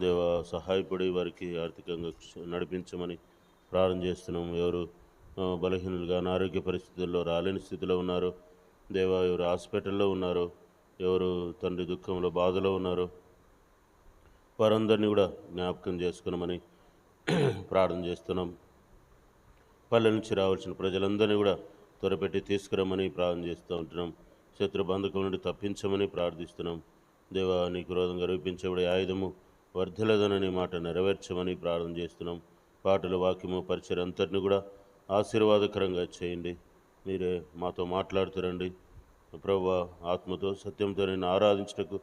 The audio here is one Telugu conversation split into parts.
దేవా సహాయపడి వారికి ఆర్థికంగా నడిపించమని ప్రార్థన చేస్తున్నాం. ఎవరు బలహీనులుగా అనారోగ్య పరిస్థితుల్లో రాలేని స్థితిలో ఉన్నారు, దేవా ఎవరు హాస్పిటల్లో ఉన్నారు, ఎవరు తండ్రి దుఃఖంలో బాధలో ఉన్నారు, వారందరినీ కూడా జ్ఞాపకం చేసుకున్నామని ప్రార్థన చేస్తున్నాం. పల్లె నుంచి రావాల్సిన ప్రజలందరినీ కూడా త్వరపెట్టి తీసుకురమ్మని ప్రార్థన చేస్తూ ఉంటున్నాం. శత్రు బంధకం నుండి తప్పించమని ప్రార్థిస్తున్నాం. దేవా నీకు విరోధంగా రూపించబడే ఆయుధము వర్ధిల్లదనని మాట నెరవేర్చమని ప్రార్థన చేస్తున్నాం. పాటలు వాక్యము పరిచయం అంతటిని కూడా ఆశీర్వాదకరంగా చేయండి. మీరే మాతో మాట్లాడుతురండి ప్రభువా. ఆత్మతో సత్యంతో నేను ఆరాధించటకు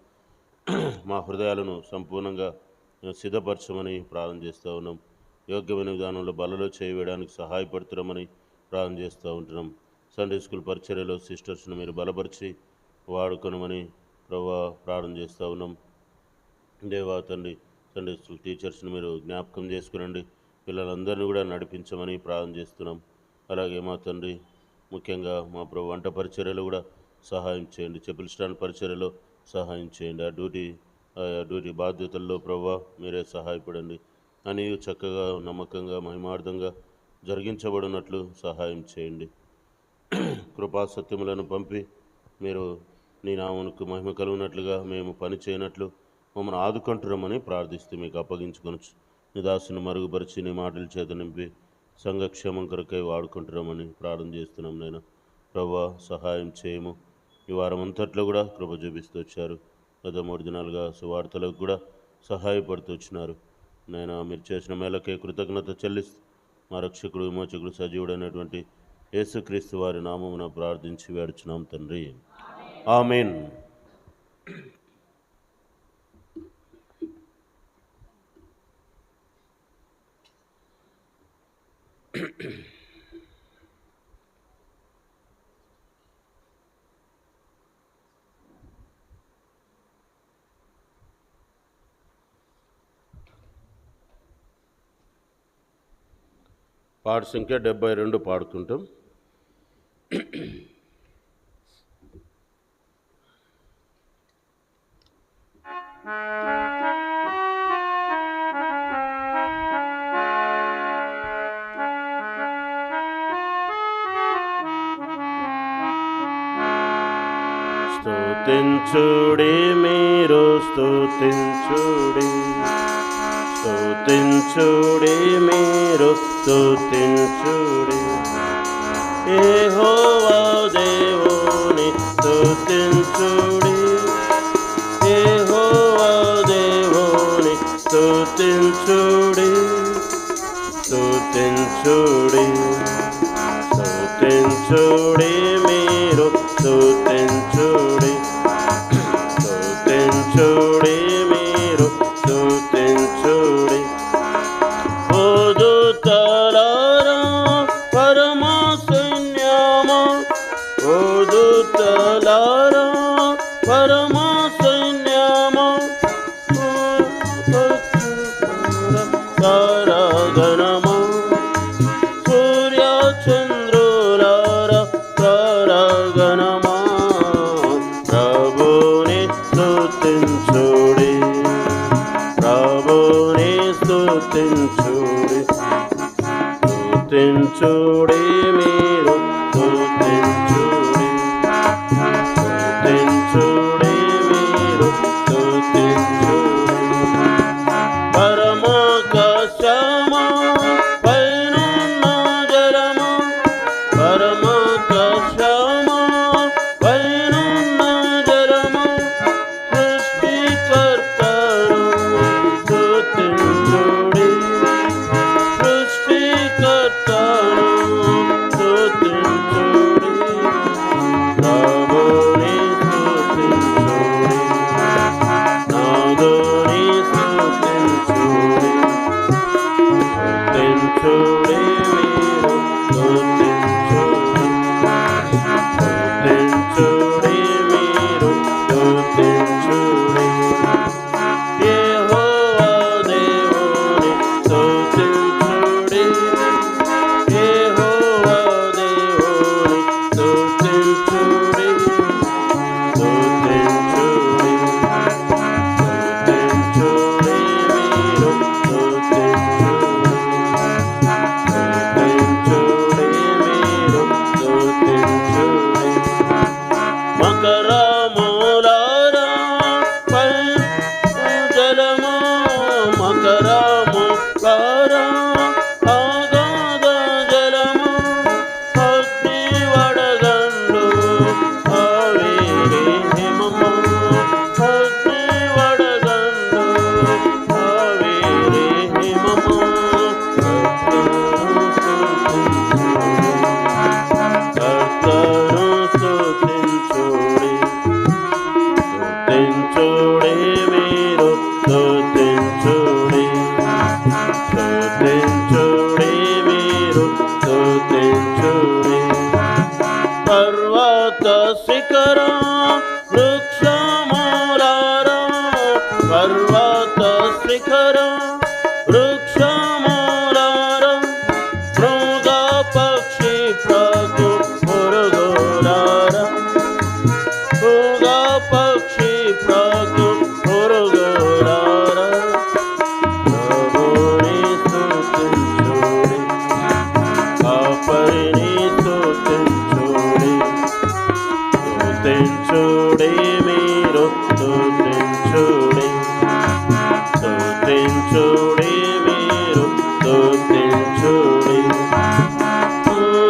మా హృదయాలను సంపూర్ణంగా సిద్ధపరచమని ప్రార్థన చేస్తూ ఉన్నాం. యోగ్యమైన విధానంలో బలలో చేయవేయడానికి సహాయపడుతున్నామని ప్రార్థన చేస్తూ ఉంటున్నాం. సండే స్కూల్ పరిచర్యలో సిస్టర్స్ను మీరు బలపరిచి వాడుకొనమని ప్రభువా ప్రార్థన చేస్తూ ఉన్నాం. దేవా తండ్రి సండే స్కూల్ టీచర్స్ని మీరు జ్ఞాపకం చేసుకునండి, పిల్లలందరినీ కూడా నడిపించమని ప్రార్థన చేస్తున్నాం. అలాగే మా తండ్రి ముఖ్యంగా మా ప్రభు వంట పరిచర్యలో కూడా సహాయం చేయండి, చెప్పుల స్టాండ్ పరిచర్యలో సహాయం చేయండి. ఆ డ్యూటీ బాధ్యతల్లో ప్రభువా మీరే సహాయపడండి అని చక్కగా నమ్మకంగా మహిమార్థంగా జరిగించబడినట్లు సహాయం చేయండి. కృపా సత్యములను పంపి మీరు నీ నామమునకు మహిమ కలుగునట్లుగా మేము పని చేయనట్లు మమ్మల్ని ఆదుకుంటున్నామని ప్రార్థిస్తూ మీకు అప్పగించుకొనొచ్చు. నీ దాసుని మరుగుపరిచి నీ మాటల చేత నింపి సంఘక్షేమం కొరకై వాడుకుంటున్నామని ప్రార్థన చేస్తున్నాం. నేను ప్రభువా సహాయం చేయము. ఈ వారం అంతట్లో కూడా కృప చూపిస్తూ వచ్చారు. గత 3 దినాలుగా సువార్తలకు కూడా సహాయపడుతూ వచ్చినారు. నేను మీరు చేసిన మేలకే కృతజ్ఞత చెల్లిస్తూ మా రక్షకుడు విమోచకుడు సజీవుడైనటువంటి యేసుక్రీస్తు వారి నామమున ప్రార్థించి వేడుచున్నాం తండ్రి, ఆమేన్. పాట సంఖ్య 72 పాడుకుంటాం. స్తుతించుడి మీరు స్తుతించుడి, స్తుతించుడి మీరు స్తుతించుడి, యెహోవా దేవుని స్తుతించుడి, యెహోవా దేవుని స్తుతించుడి, స్తుతించుడి, స్తుతించుడి మీరు స్తుతించుడి, స్తుతించుడి మీరు స్తుతించుడి. ఓదుతలారా పరమ సైన్యమా, ఓదుతలారా పరమ సైన్యమా, ఆరాధనమా, శిఖరం వృక్షమూలారం మృగ పక్షి ప్రాకు పురుగులారం మృగ పక్షి ప్రాకు పురుగులారం ప్రభుని స్తుతించుడి కాపరిని స్తుతించుడి స్తుతించుడి మీరు స్తుతించుడి స్తుతించుడి మీరు స్తుతించుడి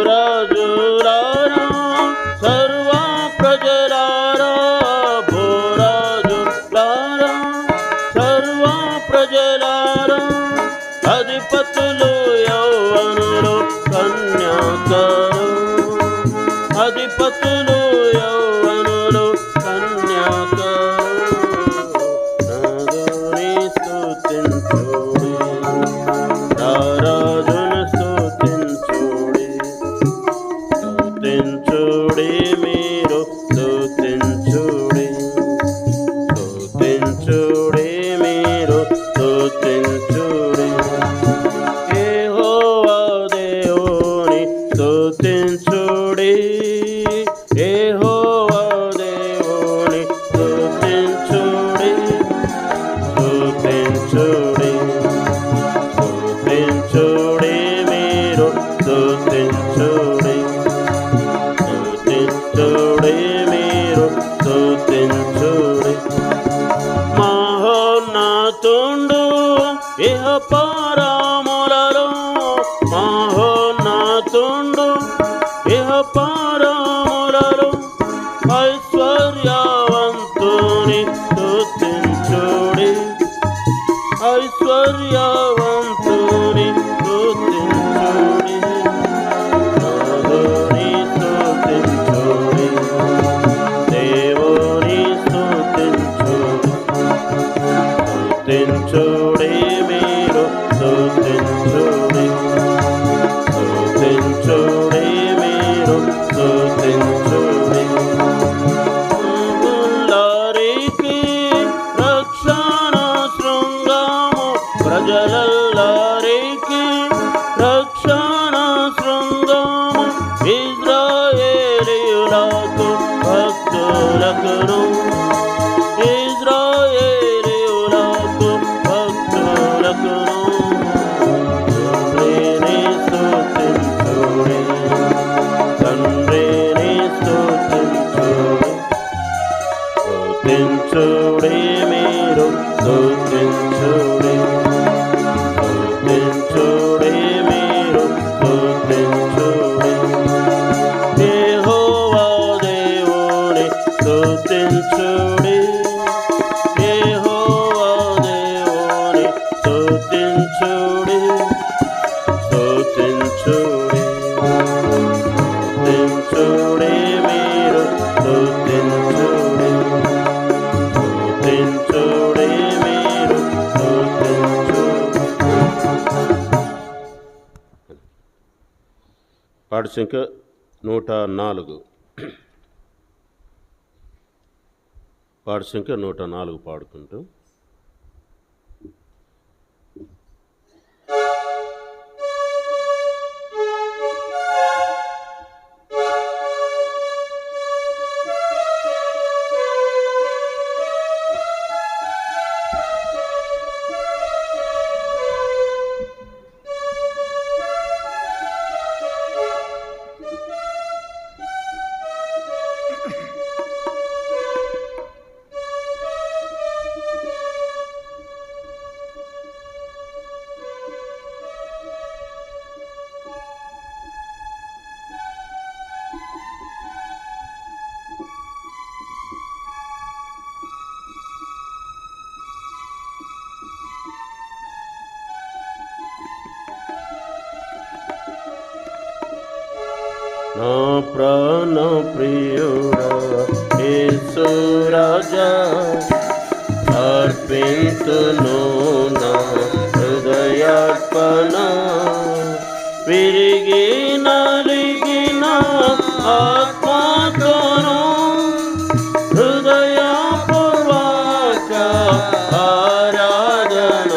రాజులారా సర్వ ప్రజలారా భూరాజులారా సర్వ ప్రజలారా అధిపతులు యౌవనులు కన్యాకరు అధిపతులు యౌవనులు కన్యాకరు నాదుని స్తుతించుడి రారాజును స్తుతించుడి స్తుతించుడి మీరు స్తుతించుడి స్తుతించుడి మీరు స్తుతించుడి యెహోవా దేవుని స్తుతించుడి యెహోవా దేవుని స్తుతించుడి స్తుతించుడి స్తుతించుడి మీరు స్తుతించుడి స్తుతించుడి మీరు స్తుతించుడి మహోన్నతుండు ఇహ పరములలో మహోన్నతుండు ఇహ పరములలో ఐశ్వర్యవంతుని స్తుతించుడి ఐశ్వర్యవంతుని స్తుతించుడి నాదుని స్తుతించుడి దేవుని స్తుతించుడి స్తుతించుడి మీరు స్తుతించుడి స్తుతించుడి మీరు స్తుతించుడి అందరికి రక్షణ శృంగము ప్రజలల్లరికి రక్షణ శృంగము ఇశ్రాయేలీయులకు భక్తులకును ఇశ్రాయేలీయులకు భక్తులకును తండ్రిని స్తుతించుడి తండ్రిని స్తుతించుడి స్తుతించుడి మీరు స్తుతించుడి స్తుతించుడి మీరు స్తుతించుడి యెహోవా దేవుని స్తుతించుడి యెహోవా దేవుని స్తుతించుడి స్తుతించుడి స్తుతించుడి మీరు స్తుతించుడి స్తుతించుడి మీరు స్తుతించుడి పాడు సంఖ్య 104 పాడు సంఖ్య 104 పాడుకుంటూ నా ప్రాణ ప్రియుడా యేసు రాజా అర్పింతును నా హృదయార్పణ విరిగి నలిగిన ఆత్మతోను హృదయపూర్వక ఆరాధన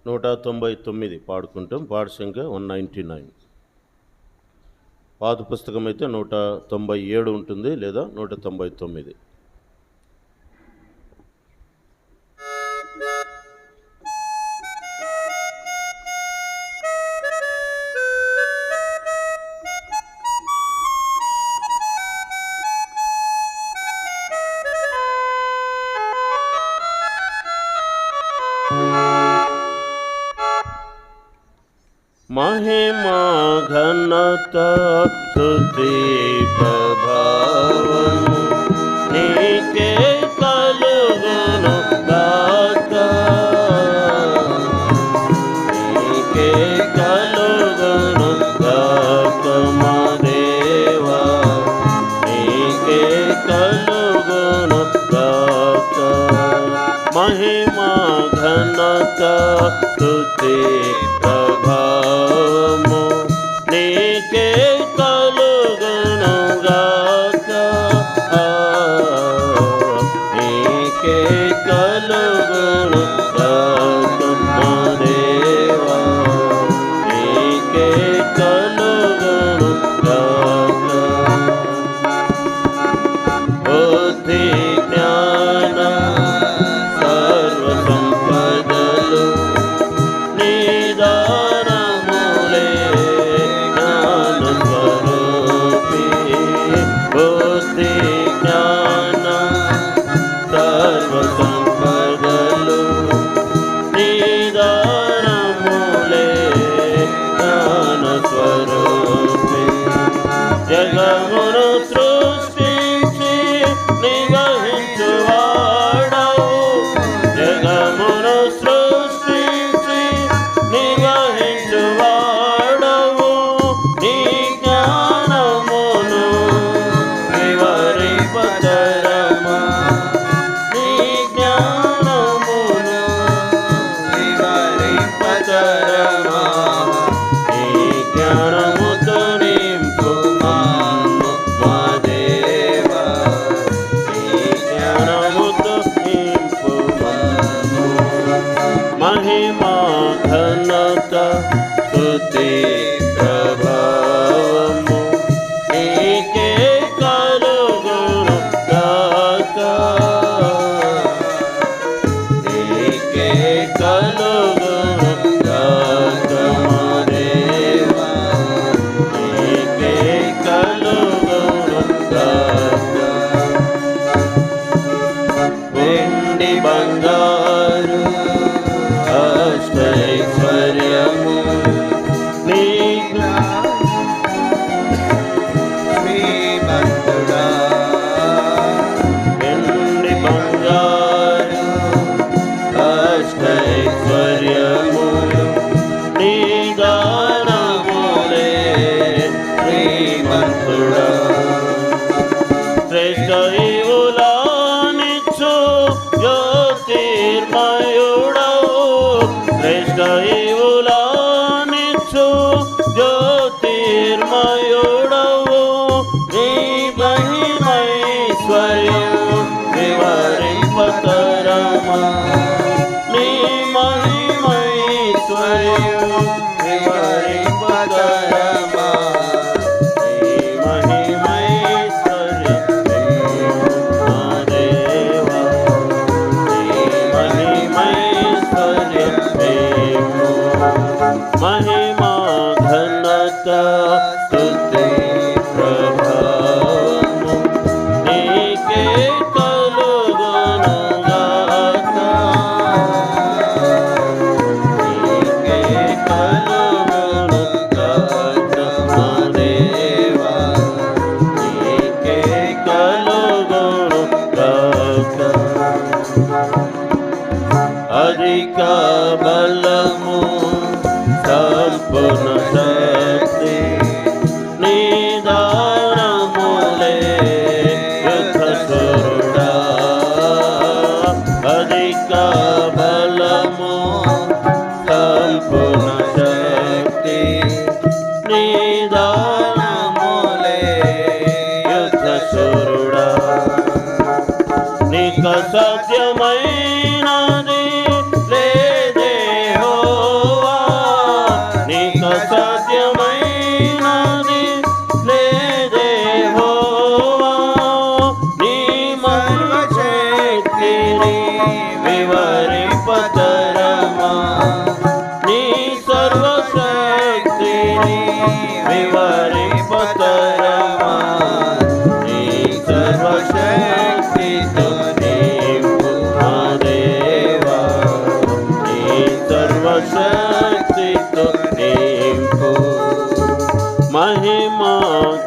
199 పాడుకుంటాం. పాట సంఖ్య 199. పాత పుస్తకం అయితే 197 ఉంటుంది, లేదా 199. महिमा घनता स्तुति प्रभावम नीके कलुगुनु दाता, नीके कलुगुनु दाता मा देवा, नीके कलुगुनु दाता. महिमा घनता स्तुति ప్రభావము నీకే కలుగును గాక, నీకే కలుగును గాక మా దేవా, నీకే కలుగును గాక. బుద్ధి జ్ఞాన సర్వ సంపదలు నీదానములే జ్ఞాన స్వరూపి. బుద్ధి జ్ఞాన సర్వ సంపదలు నీదానములే జ్ఞాన స్వరూపి. జగమును సృష్టించి నివహించువాడవు, జగమును సృష్టించి నివహించువాడవు. నీ జ్ఞానమును వివరింపతరమా, నీ జ్ఞానమును వివరింపతరమా. నీ జ్ఞానముతో నింపు మమ్ము,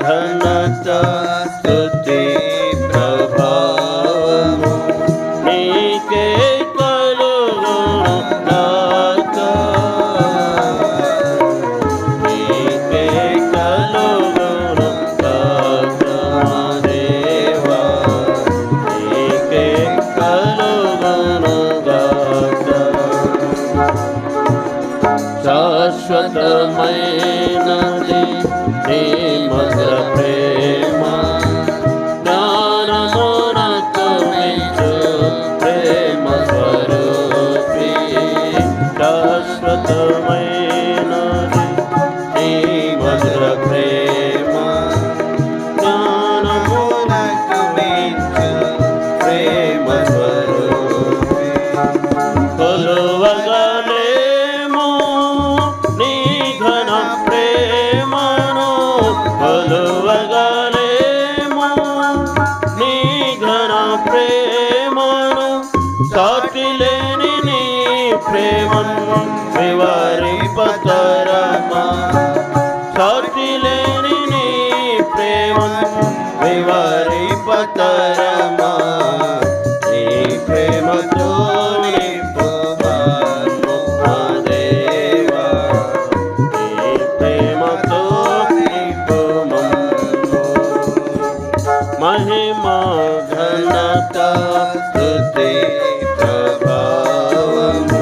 ఘనత స్తుతి ప్రభావము నీకే కలుగును గాక. నీకే కలుగును గాక మా దేవా, నీకే కలుగును గాక. శాశ్వతమైనది నీ మధుర ప్రేమ, జ్ఞానమునకు మించు ప్రేమ స్వరూపి. శాశ్వతమైనది నీ మధుర ప్రేమ, జ్ఞానమునకు మించు ప్రేమ స్వరూపి. కొలువగలేము నీ ఘన ప్రేమను, కొలువగలేము నీ ఘన ప్రేమను. సాటిలేని నీ ప్రేమను వివరింపతరమా, సాటిలేని నీ ప్రేమను వివరింపతరమా. నీ ప్రేమతో నింపుమను మా దేవా, నీ ప్రేమతో నింపుమను. మహిమా ఘనత స్తుతి ప్రభావము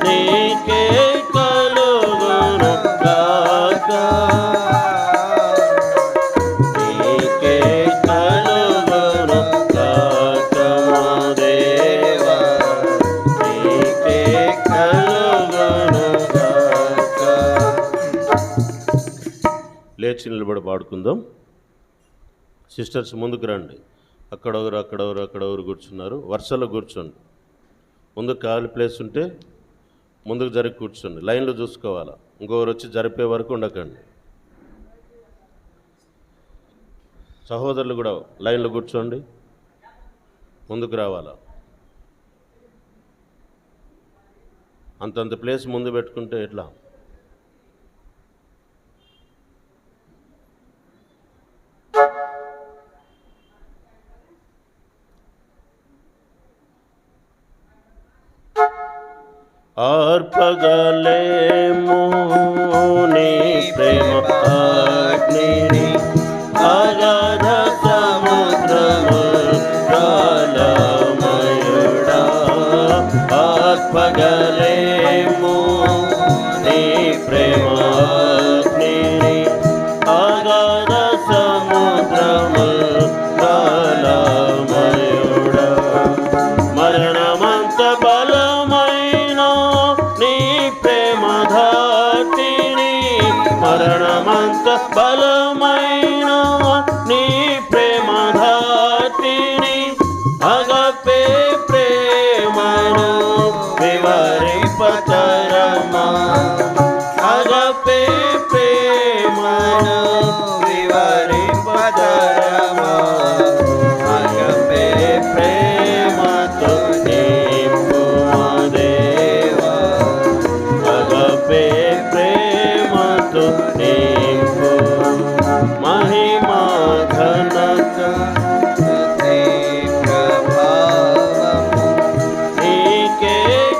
నీకే కలుగును గాక. నీకే కలుగును గాక మా దేవా, నీకే కలుగును గాక. లేచి నిలబడి పాడుకుందాం. సిస్టర్స్ ముందుకు రండి. అక్కడెవరు కూర్చున్నారు, వరుసలో కూర్చోండి. ముందు ఖాళీ ప్లేస్ ఉంటే ముందుకు జరిగి కూర్చోండి. లైన్లో చూసుకోవాలా, ఇంకొకరు వచ్చి జరిపే వరకు ఉండకండి. సహోదరులు కూడా లైన్లో కూర్చోండి, ముందుకు రావాలా. అంతంత ప్లేస్ ముందు పెట్టుకుంటే ఎట్లా? ఆర్పగలేము నీ ప్రేమ అగ్నిని, అగాధ సముద్రము కాలమయుడా. ఆర్పగలేము నీ ప్రేమ అగ్నిని, అగాధ సముద్రము కాలమయుడా. మరణమంత బలమైన నీ ప్రేమ ధాటిని, మరణమంత బలమైన నీ ప్రేమ ధాటిని. అగపే ప్రేమను వివరింపతరమా, అగపే ప్రేమను వివరింపతరమా. అగపే ప్రేమతో నింపు మా దేవా, అగపే ప్రేమతో నింపు. మహిమా ఘనత స్తుతి ప్రభావము నీకే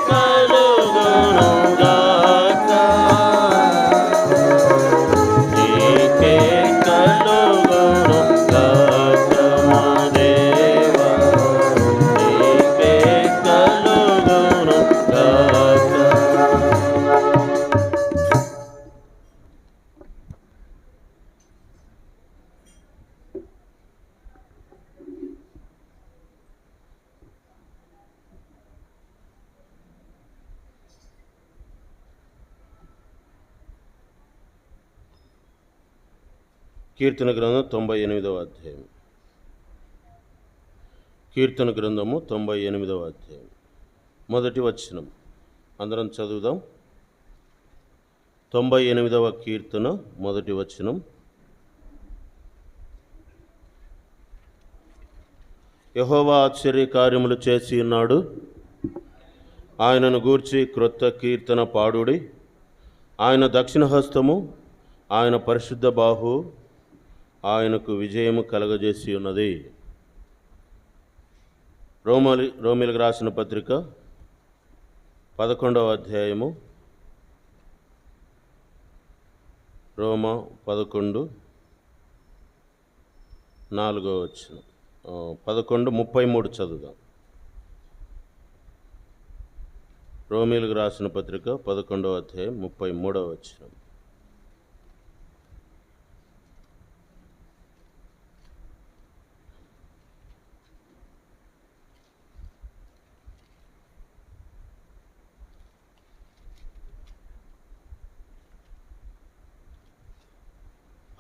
కలుగును గాక. నీకే కలుగును గాక మా దేవా, నీకే కలుగును గాక. కీర్తన గ్రంథం 98వ అధ్యాయం. కీర్తన గ్రంథము 98వ అధ్యాయం మొదటి వచనం అందరం చదువుదాం. 98వ కీర్తన మొదటి వచనం. యెహోవా ఆశ్చర్య కార్యములు చేసి ఉన్నాడు, ఆయనను గూర్చి క్రొత్త కీర్తన పాడుడి. ఆయన దక్షిణ హస్తము, ఆయన పరిశుద్ధ బాహు, ఆయనకు విజయము కలగజేసి ఉన్నది. రోమిలకు రాసిన పత్రిక 11వ అధ్యాయము, రోమా 11:4 11:33 చదువుదాం. రోమిలకు రాసిన పత్రిక 11వ అధ్యాయం 33వ వచనం.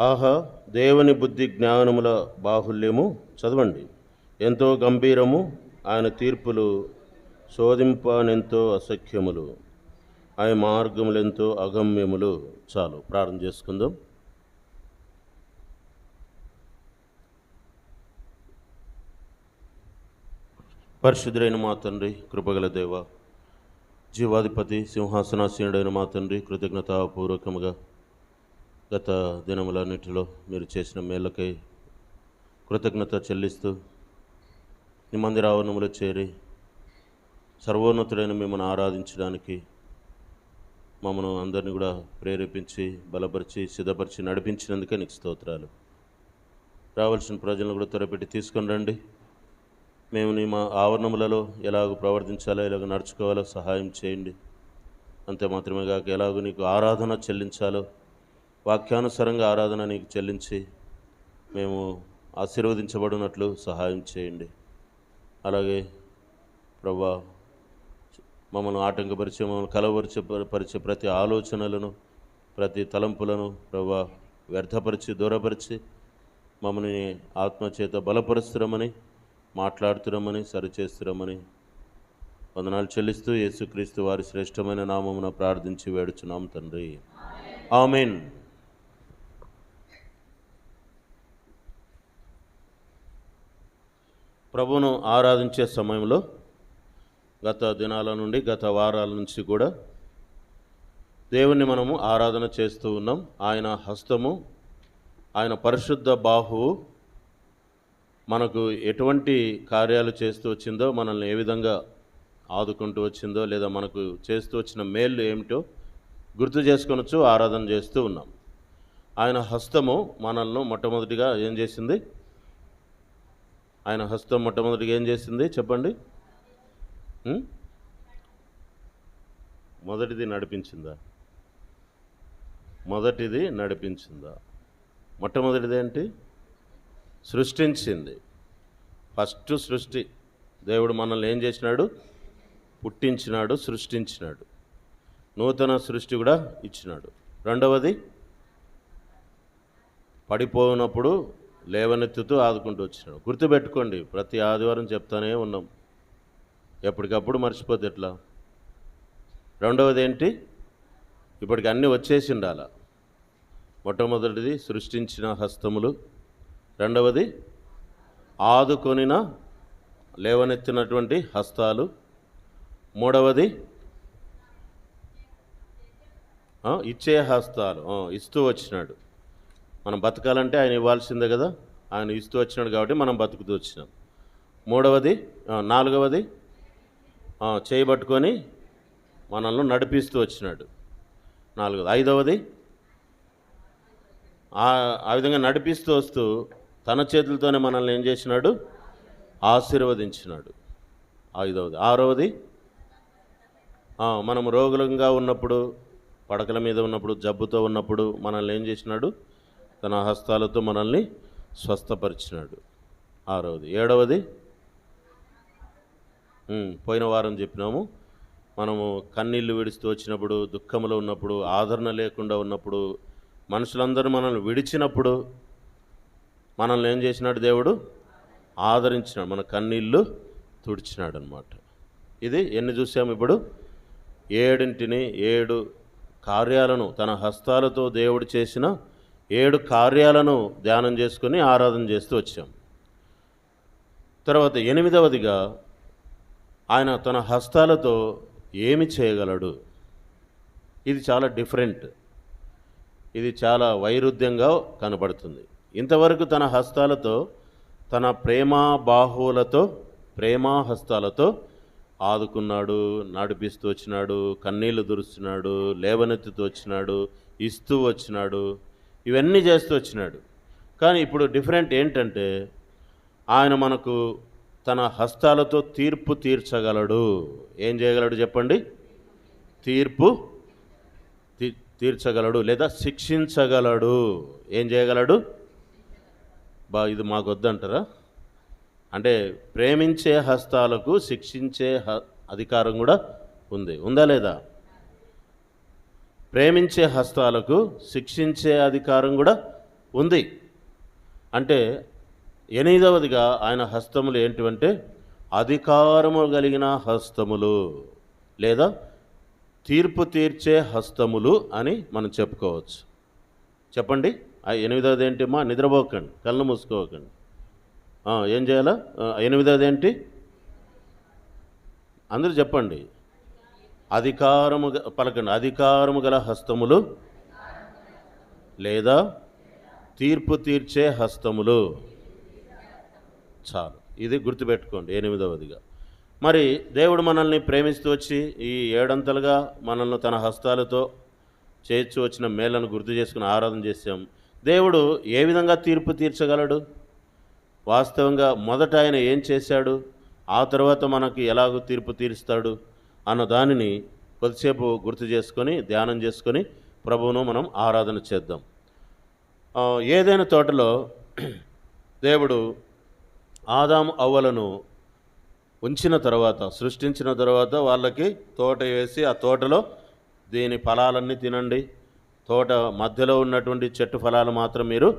ఆహా, దేవుని బుద్ధి జ్ఞానముల బాహుల్యము, చదవండి, ఎంతో గంభీరము, ఆయన తీర్పులు శోధింపనెంతో అసఖ్యములు, ఆయన మార్గములెంతో అగమ్యములు. చాలు, ప్రార్థన చేసుకుందాం. పరిశుద్ధుడైన మా తండ్రి, కృపగల దేవ, జీవాధిపతి, సింహాసనాసీనుడైన మా తండ్రి, కృతజ్ఞతాపూర్వకముగా గత దినములన్నిటిలో మీరు చేసిన మేళ్ళకై కృతజ్ఞత చెల్లిస్తూ మీ మందిరావరణములో చేరి సర్వోన్నతుడైన మిమ్మల్ని ఆరాధించడానికి మమ్మను అందరినీ కూడా ప్రేరేపించి బలపరిచి సిద్ధపరిచి నడిపించినందుకే నీకు స్తోత్రాలు. రావాల్సిన ప్రజలను కూడా త్వరపెట్టి తీసుకొని రండి. మేము మా ఆవరణములలో ఎలాగో ప్రవర్తించాలో, ఎలాగ నడుచుకోవాలో సహాయం చేయండి. అంతే మాత్రమే కాక ఎలాగో నీకు ఆరాధన చెల్లించాలో, వాక్యానుసారంగా ఆరాధన నీకు చెల్లించి మేము ఆశీర్వదించబడినట్లు సహాయం చేయండి. అలాగే ప్రభువా, మమ్మల్ని ఆటంకపరిచే, మమ్మల్ని కలవరిచే ప్రతి ఆలోచనలను, ప్రతి తలంపులను ప్రభువా వ్యర్థపరిచి దూరపరిచి మమ్మల్ని ఆత్మచేత బలపరుస్తురమని, మాట్లాడుతురమని, సరిచేస్తురమని వందనాలు చెల్లిస్తూ యేసుక్రీస్తు వారి శ్రేష్టమైన నామమున ప్రార్థించి వేడుచున్నాం తండ్రి, ఆమేన్. ప్రభువును ఆరాధించే సమయంలో గత దినాల నుండి, గత వారాల నుంచి కూడా దేవుణ్ణి మనము ఆరాధన చేస్తూ ఉన్నాం. ఆయన హస్తము, ఆయన పరిశుద్ధ బాహువు మనకు ఎటువంటి కార్యాలు చేస్తూ వచ్చిందో, మనల్ని ఏ విధంగా ఆదుకుంటూ వచ్చిందో, లేదా మనకు చేస్తూ వచ్చిన మేళ్ళు ఏమిటో గుర్తు చేసుకొనొచ్చు, ఆరాధన చేస్తూ ఉన్నాం. ఆయన హస్తము మనల్ని మొట్టమొదటిగా ఏం చేసింది? ఆయన హస్తం మొట్టమొదటిగా ఏం చేసింది చెప్పండి? మొదటిది నడిపించిందా? మొట్టమొదటిది ఏంటి? సృష్టించింది. ఫస్ట్ సృష్టి. దేవుడు మనల్ని ఏం చేసినాడు? పుట్టించినాడు, సృష్టించినాడు, నూతన సృష్టి కూడా ఇచ్చినాడు. రెండవది, పడిపోయినప్పుడు లేవనెత్తుతూ ఆదుకుంటూ వచ్చినాడు. గుర్తుపెట్టుకోండి, ప్రతి ఆదివారం చెప్తానే ఉన్నాం, ఎప్పటికప్పుడు మర్చిపోతే ఎట్లా? రెండవది ఏంటి? ఇప్పటికి అన్నీ వచ్చేసి ఉండాల. మొట్టమొదటిది సృష్టించిన హస్తములు, రెండవది ఆదుకొనిన లేవనెత్తినటువంటి హస్తాలు, మూడవది ఇచ్చే హస్తాలు, ఇస్తూ వచ్చినాడు. మనం బతకాలంటే ఆయన ఇవ్వాల్సిందే కదా, ఆయన ఇస్తూ వచ్చినాడు కాబట్టి మనం బతుకుతూ వచ్చినాం. నాలుగవది చేయబట్టుకొని మనల్ని నడిపిస్తూ వచ్చినాడు. ఐదవది ఆ విధంగా నడిపిస్తూ వస్తూ తన చేతులతోనే మనల్ని ఏం చేసినాడు? ఆశీర్వదించినాడు. ఐదవది. ఆరవది, మనం రోగులంగా ఉన్నప్పుడు, పడకల మీద ఉన్నప్పుడు, జబ్బుతో ఉన్నప్పుడు మనల్ని ఏం చేసినాడు? తన హస్తాలతో మనల్ని స్వస్థపరిచినాడు. ఆరవది. ఏడవది, పోయిన వారం చెప్పినాము, మనము కన్నీళ్ళు విడుస్తూ వచ్చినప్పుడు, దుఃఖంలో ఉన్నప్పుడు, ఆదరణ లేకుండా ఉన్నప్పుడు, మనుషులందరూ మనల్ని విడిచినప్పుడు మనల్ని ఏం చేసినాడు? దేవుడు ఆదరించినాడు, మన కన్నీళ్ళు తుడిచినాడు అన్నమాట. ఇది ఎన్ని చూసాము ఇప్పుడు? 7 కార్యాలను, తన హస్తాలతో దేవుడు చేసిన 7 కార్యాలను ధ్యానం చేసుకుని ఆరాధన చేస్తూ వచ్చాం. తర్వాత 8వదిగా ఆయన తన హస్తాలతో ఏమి చేయగలడు? ఇది చాలా డిఫరెంట్, ఇది చాలా వైరుధ్యంగా కనబడుతుంది. ఇంతవరకు తన హస్తాలతో, తన ప్రేమా బాహువులతో, ప్రేమా హస్తాలతో ఆదుకున్నాడు, నడిపిస్తూ వచ్చినాడు, కన్నీళ్లు దురుస్తున్నాడు, లేవనెత్తుతూ వచ్చినాడు, ఇస్తూ వచ్చినాడు, ఇవన్నీ చేస్తూ వచ్చినాడు. కానీ ఇప్పుడు డిఫరెంట్ ఏంటంటే ఆయన మనకు తన హస్తాలతో తీర్పు తీర్చగలడు. ఏం చేయగలడు చెప్పండి? తీర్పు తీర్చగలడు లేదా శిక్షించగలడు. ఏం చేయగలడు? ఇది మాకు వద్దంటారా? అంటే ప్రేమించే హస్తాలకు శిక్షించే అధికారం కూడా ఉంది. ఉందా లేదా? ప్రేమించే హస్తాలకు శిక్షించే అధికారం కూడా ఉంది. అంటే 8వదిగా ఆయన హస్తములు ఏంటివంటే అధికారము కలిగిన హస్తములు లేదా తీర్పు తీర్చే హస్తములు అని మనం చెప్పుకోవచ్చు. చెప్పండి. 8వది ఏంటిమ్మా? నిద్రపోకండి, కళ్ళు మూసుకోకండి. ఏం చేయాలా? 8వది ఏంటి? అందరూ చెప్పండి. అధికారము పలకండి. అధికారము గల హస్తములు లేదా తీర్పు తీర్చే హస్తములు. చాలు, ఇది గుర్తుపెట్టుకోండి 8వదిగా. మరి దేవుడు మనల్ని ప్రేమిస్తూ వచ్చి ఈ 7 మనల్ని తన హస్తాలతో చేర్చి వచ్చిన మేళ్లను గుర్తు చేసుకుని ఆరాధన చేశాం. దేవుడు ఏ విధంగా తీర్పు తీర్చగలడు? వాస్తవంగా మొదట ఆయన ఏం చేశాడు, ఆ తర్వాత మనకి ఎలాగో తీర్పు తీరుస్తాడు అన్న దానిని కొద్దిసేపు గుర్తు చేసుకొని ధ్యానం చేసుకొని ప్రభువును మనం ఆరాధన చేద్దాం. ఏదైనా తోటలో దేవుడు ఆదాము అవ్వలను ఉంచిన తర్వాత, సృష్టించిన తర్వాత వాళ్ళకి తోట వేసి ఆ తోటలో దీని ఫలాలన్నీ తినండి, తోట మధ్యలో ఉన్నటువంటి చెట్టు ఫలాలు మాత్రం మీరు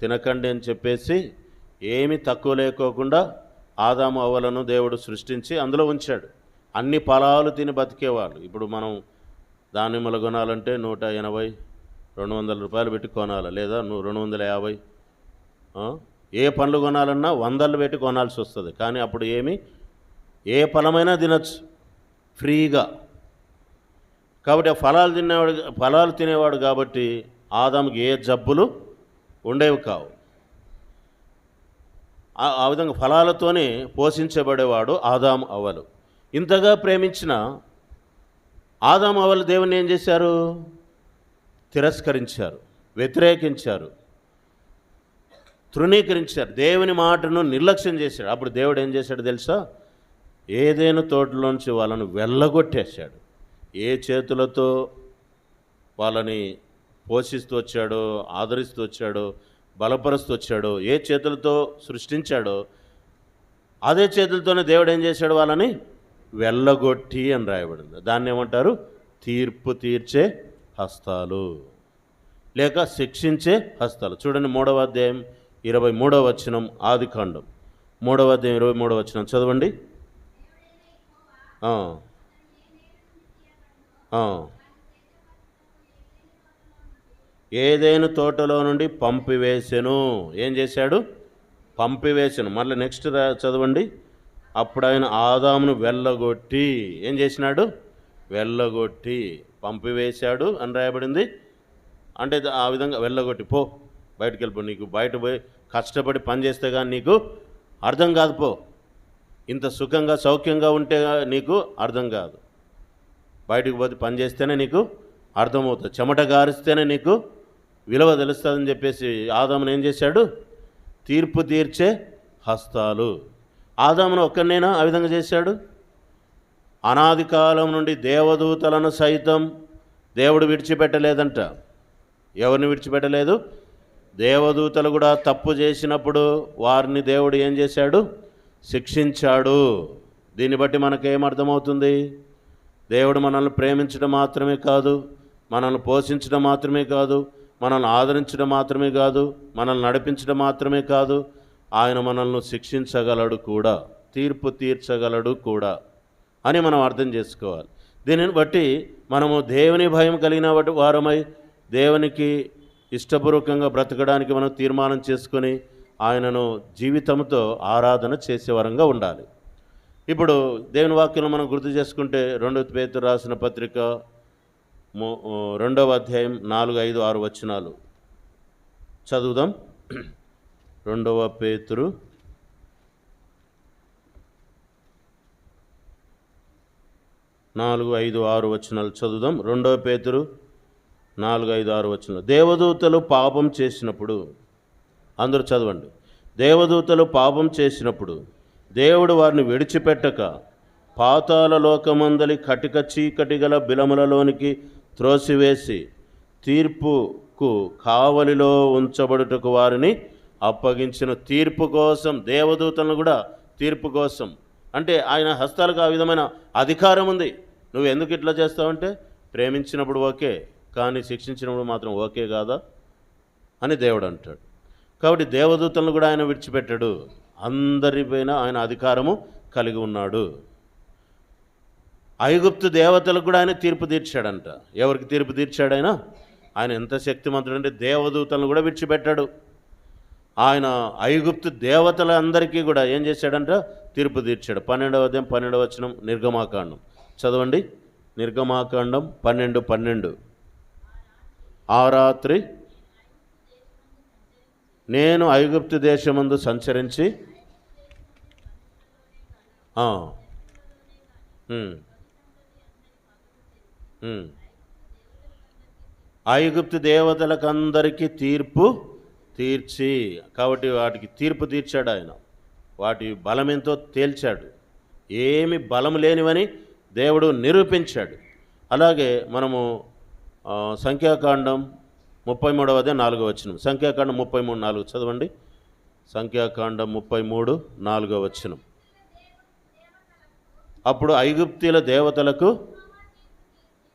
తినకండి అని చెప్పేసి ఏమీ తక్కువ లేకోకుండా ఆదాము అవ్వలను దేవుడు సృష్టించి అందులో ఉంచాడు. అన్ని ఫలాలు తిని బతికేవాళ్ళు. ఇప్పుడు మనం దానిమ్మలు కొనాలంటే 180, 200 రూపాయలు పెట్టి కొనాలి, లేదా 250. ఏ పండ్లు కొనాలన్నా 100 పెట్టి కొనాల్సి వస్తుంది. కానీ అప్పుడు ఏ ఫలమైనా తినచ్చు ఫ్రీగా. కాబట్టి ఆ ఫలాలు తినేవాడు కాబట్టి ఆదాముకి ఏ జబ్బులు ఉండేవి కావు. ఆ విధంగా ఫలాలతోనే పోషించబడేవాడు ఆదాము అవ్వలు. ఇంతగా ప్రేమించిన ఆదాము అవ్వలు దేవుని ఏం చేశారు? తిరస్కరించారు, వ్యతిరేకించారు, తృణీకరించారు, దేవుని మాటను నిర్లక్ష్యం చేశాడు. అప్పుడు దేవుడు ఏం చేశాడు తెలుసా? ఏదైనా తోటలోంచి వాళ్ళను వెళ్ళగొట్టేశాడు. ఏ చేతులతో వాళ్ళని పోషిస్తూ వచ్చాడో, ఆదరిస్తూ వచ్చాడో, బలపరుస్తూ వచ్చాడో, ఏ చేతులతో సృష్టించాడో అదే చేతులతోనే దేవుడు ఏం చేశాడు? వాళ్ళని వెళ్ళగొట్టి అని రాయబడింది. దాన్ని ఏమంటారు? తీర్పు తీర్చే హస్తాలు లేక శిక్షించే హస్తాలు. చూడండి 3వ అధ్యాయం 23వ వచనం, ఆదికాండం 3వ అధ్యాయం 23వ వచనం చదవండి. ఏదైనా తోటలో నుండి పంపివేసెను. ఏం చేశాడు? పంపివేసెను. మళ్ళీ నెక్స్ట్ చదవండి. అప్పుడు ఆయన ఆదామును వెళ్ళగొట్టి ఏం చేసినాడు? వెళ్ళగొట్టి పంపివేశాడు అని రాయబడింది. అంటే ఆ విధంగా వెళ్ళగొట్టి పో, బయటకు వెళ్ళిపో, నీకు బయట పోయి కష్టపడి పని చేస్తే కానీ నీకు అర్థం కాదు, పో, ఇంత సుఖంగా సౌఖ్యంగా ఉంటే నీకు అర్థం కాదు, బయటకు పోతే పని చేస్తేనే నీకు అర్థమవుతుంది, చెమట గారిస్తేనే నీకు విలువ తెలుస్తుందని చెప్పేసి ఆదామును ఏం చేశాడు? తీర్పు తీర్చే హస్తాలు. ఆదామును ఒక్కడినైనా ఆ విధంగా చేశాడు? అనాది కాలం నుండి దేవదూతలను సైతం దేవుడు విడిచిపెట్టలేదంట. ఎవరిని విడిచిపెట్టలేదు? దేవదూతలు కూడా తప్పు చేసినప్పుడు వారిని దేవుడు ఏం చేశాడు? శిక్షించాడు. దీన్ని బట్టి మనకేమర్థమవుతుంది? దేవుడు మనల్ని ప్రేమించడం మాత్రమే కాదు, మనల్ని పోషించడం మాత్రమే కాదు, మనల్ని ఆదరించడం మాత్రమే కాదు, మనల్ని నడిపించడం మాత్రమే కాదు, ఆయన మనల్ని శిక్షించగలడు కూడా, తీర్పు తీర్చగలడు కూడా అని మనం అర్థం చేసుకోవాలి. దీనిని బట్టి మనము దేవుని భయం కలిగిన వారమై దేవునికి ఇష్టపూర్వకంగా బ్రతకడానికి మనం తీర్మానం చేసుకొని ఆయనను జీవితంతో ఆరాధన చేసేవారంగా ఉండాలి. ఇప్పుడు దేవుని వాక్యం మనం గుర్తు చేసుకుంటే 2 పేతురు రాసిన పత్రిక 2వ అధ్యాయం 4, 5, 6 వచనాలు చదువుదాం. రెండవ పేతురు 4, 5, 6 వచనాలు చదువుదాం. 2 పేతురు 4, 5, 6 వచనాలు. దేవదూతలు పాపం చేసినప్పుడు, అందరూ చదవండి. దేవదూతలు పాపం చేసినప్పుడు దేవుడు వారిని విడిచిపెట్టక పాతాళ లోకమందలి కటిక చీకటి గల బిలములలోనికి త్రోసివేసి తీర్పుకు కావలిలో ఉంచబడుటకు వారిని అప్పగించిన. తీర్పు కోసం, దేవదూతలను కూడా తీర్పు కోసం. అంటే ఆయన హస్తాలకు ఆ విధమైన అధికారం ఉంది. నువ్వు ఎందుకు ఇట్లా చేస్తావంటే, ప్రేమించినప్పుడు ఓకే, కానీ శిక్షించినప్పుడు మాత్రం ఓకే కాదా అని దేవుడు అంటాడు. కాబట్టి దేవదూతలను కూడా ఆయన విడిచిపెట్టాడు. అందరిపైన ఆయన అధికారము కలిగి ఉన్నాడు. ఐగుప్తు దేవతలకు కూడా ఆయన తీర్పు తీర్చాడంట. ఎవరికి తీర్పు తీర్చాడు ఆయన? ఆయన ఎంత శక్తిమంతుడంటే దేవదూతలను కూడా విడిచిపెట్టాడు. ఆయన ఐగుప్తు దేవతలందరికీ కూడా ఏం చేశాడంట? తీర్పు తీర్చాడు. 12వ అధ్యాయం 12వ వచనం, నిర్గమాకాండం చదవండి. నిర్గమాకాండం 12:12. ఆ రాత్రి నేను ఐగుప్తు దేశమందు సంచరించి ఐగుప్తు దేవతలకందరికీ తీర్పు తీర్చి, కాబట్టి వాటికి తీర్పు తీర్చాడు ఆయన. వాటి బలమెంతో తేల్చాడు. ఏమి బలం లేనివని దేవుడు నిరూపించాడు. అలాగే మనము సంఖ్యాకాండం 33వ అధ్యాయం 4వ వచనం. సంఖ్యాకాండం 33:4 చదవండి. సంఖ్యాకాండం 33:4 వచనం. అప్పుడు ఐగుప్తీల దేవతలకు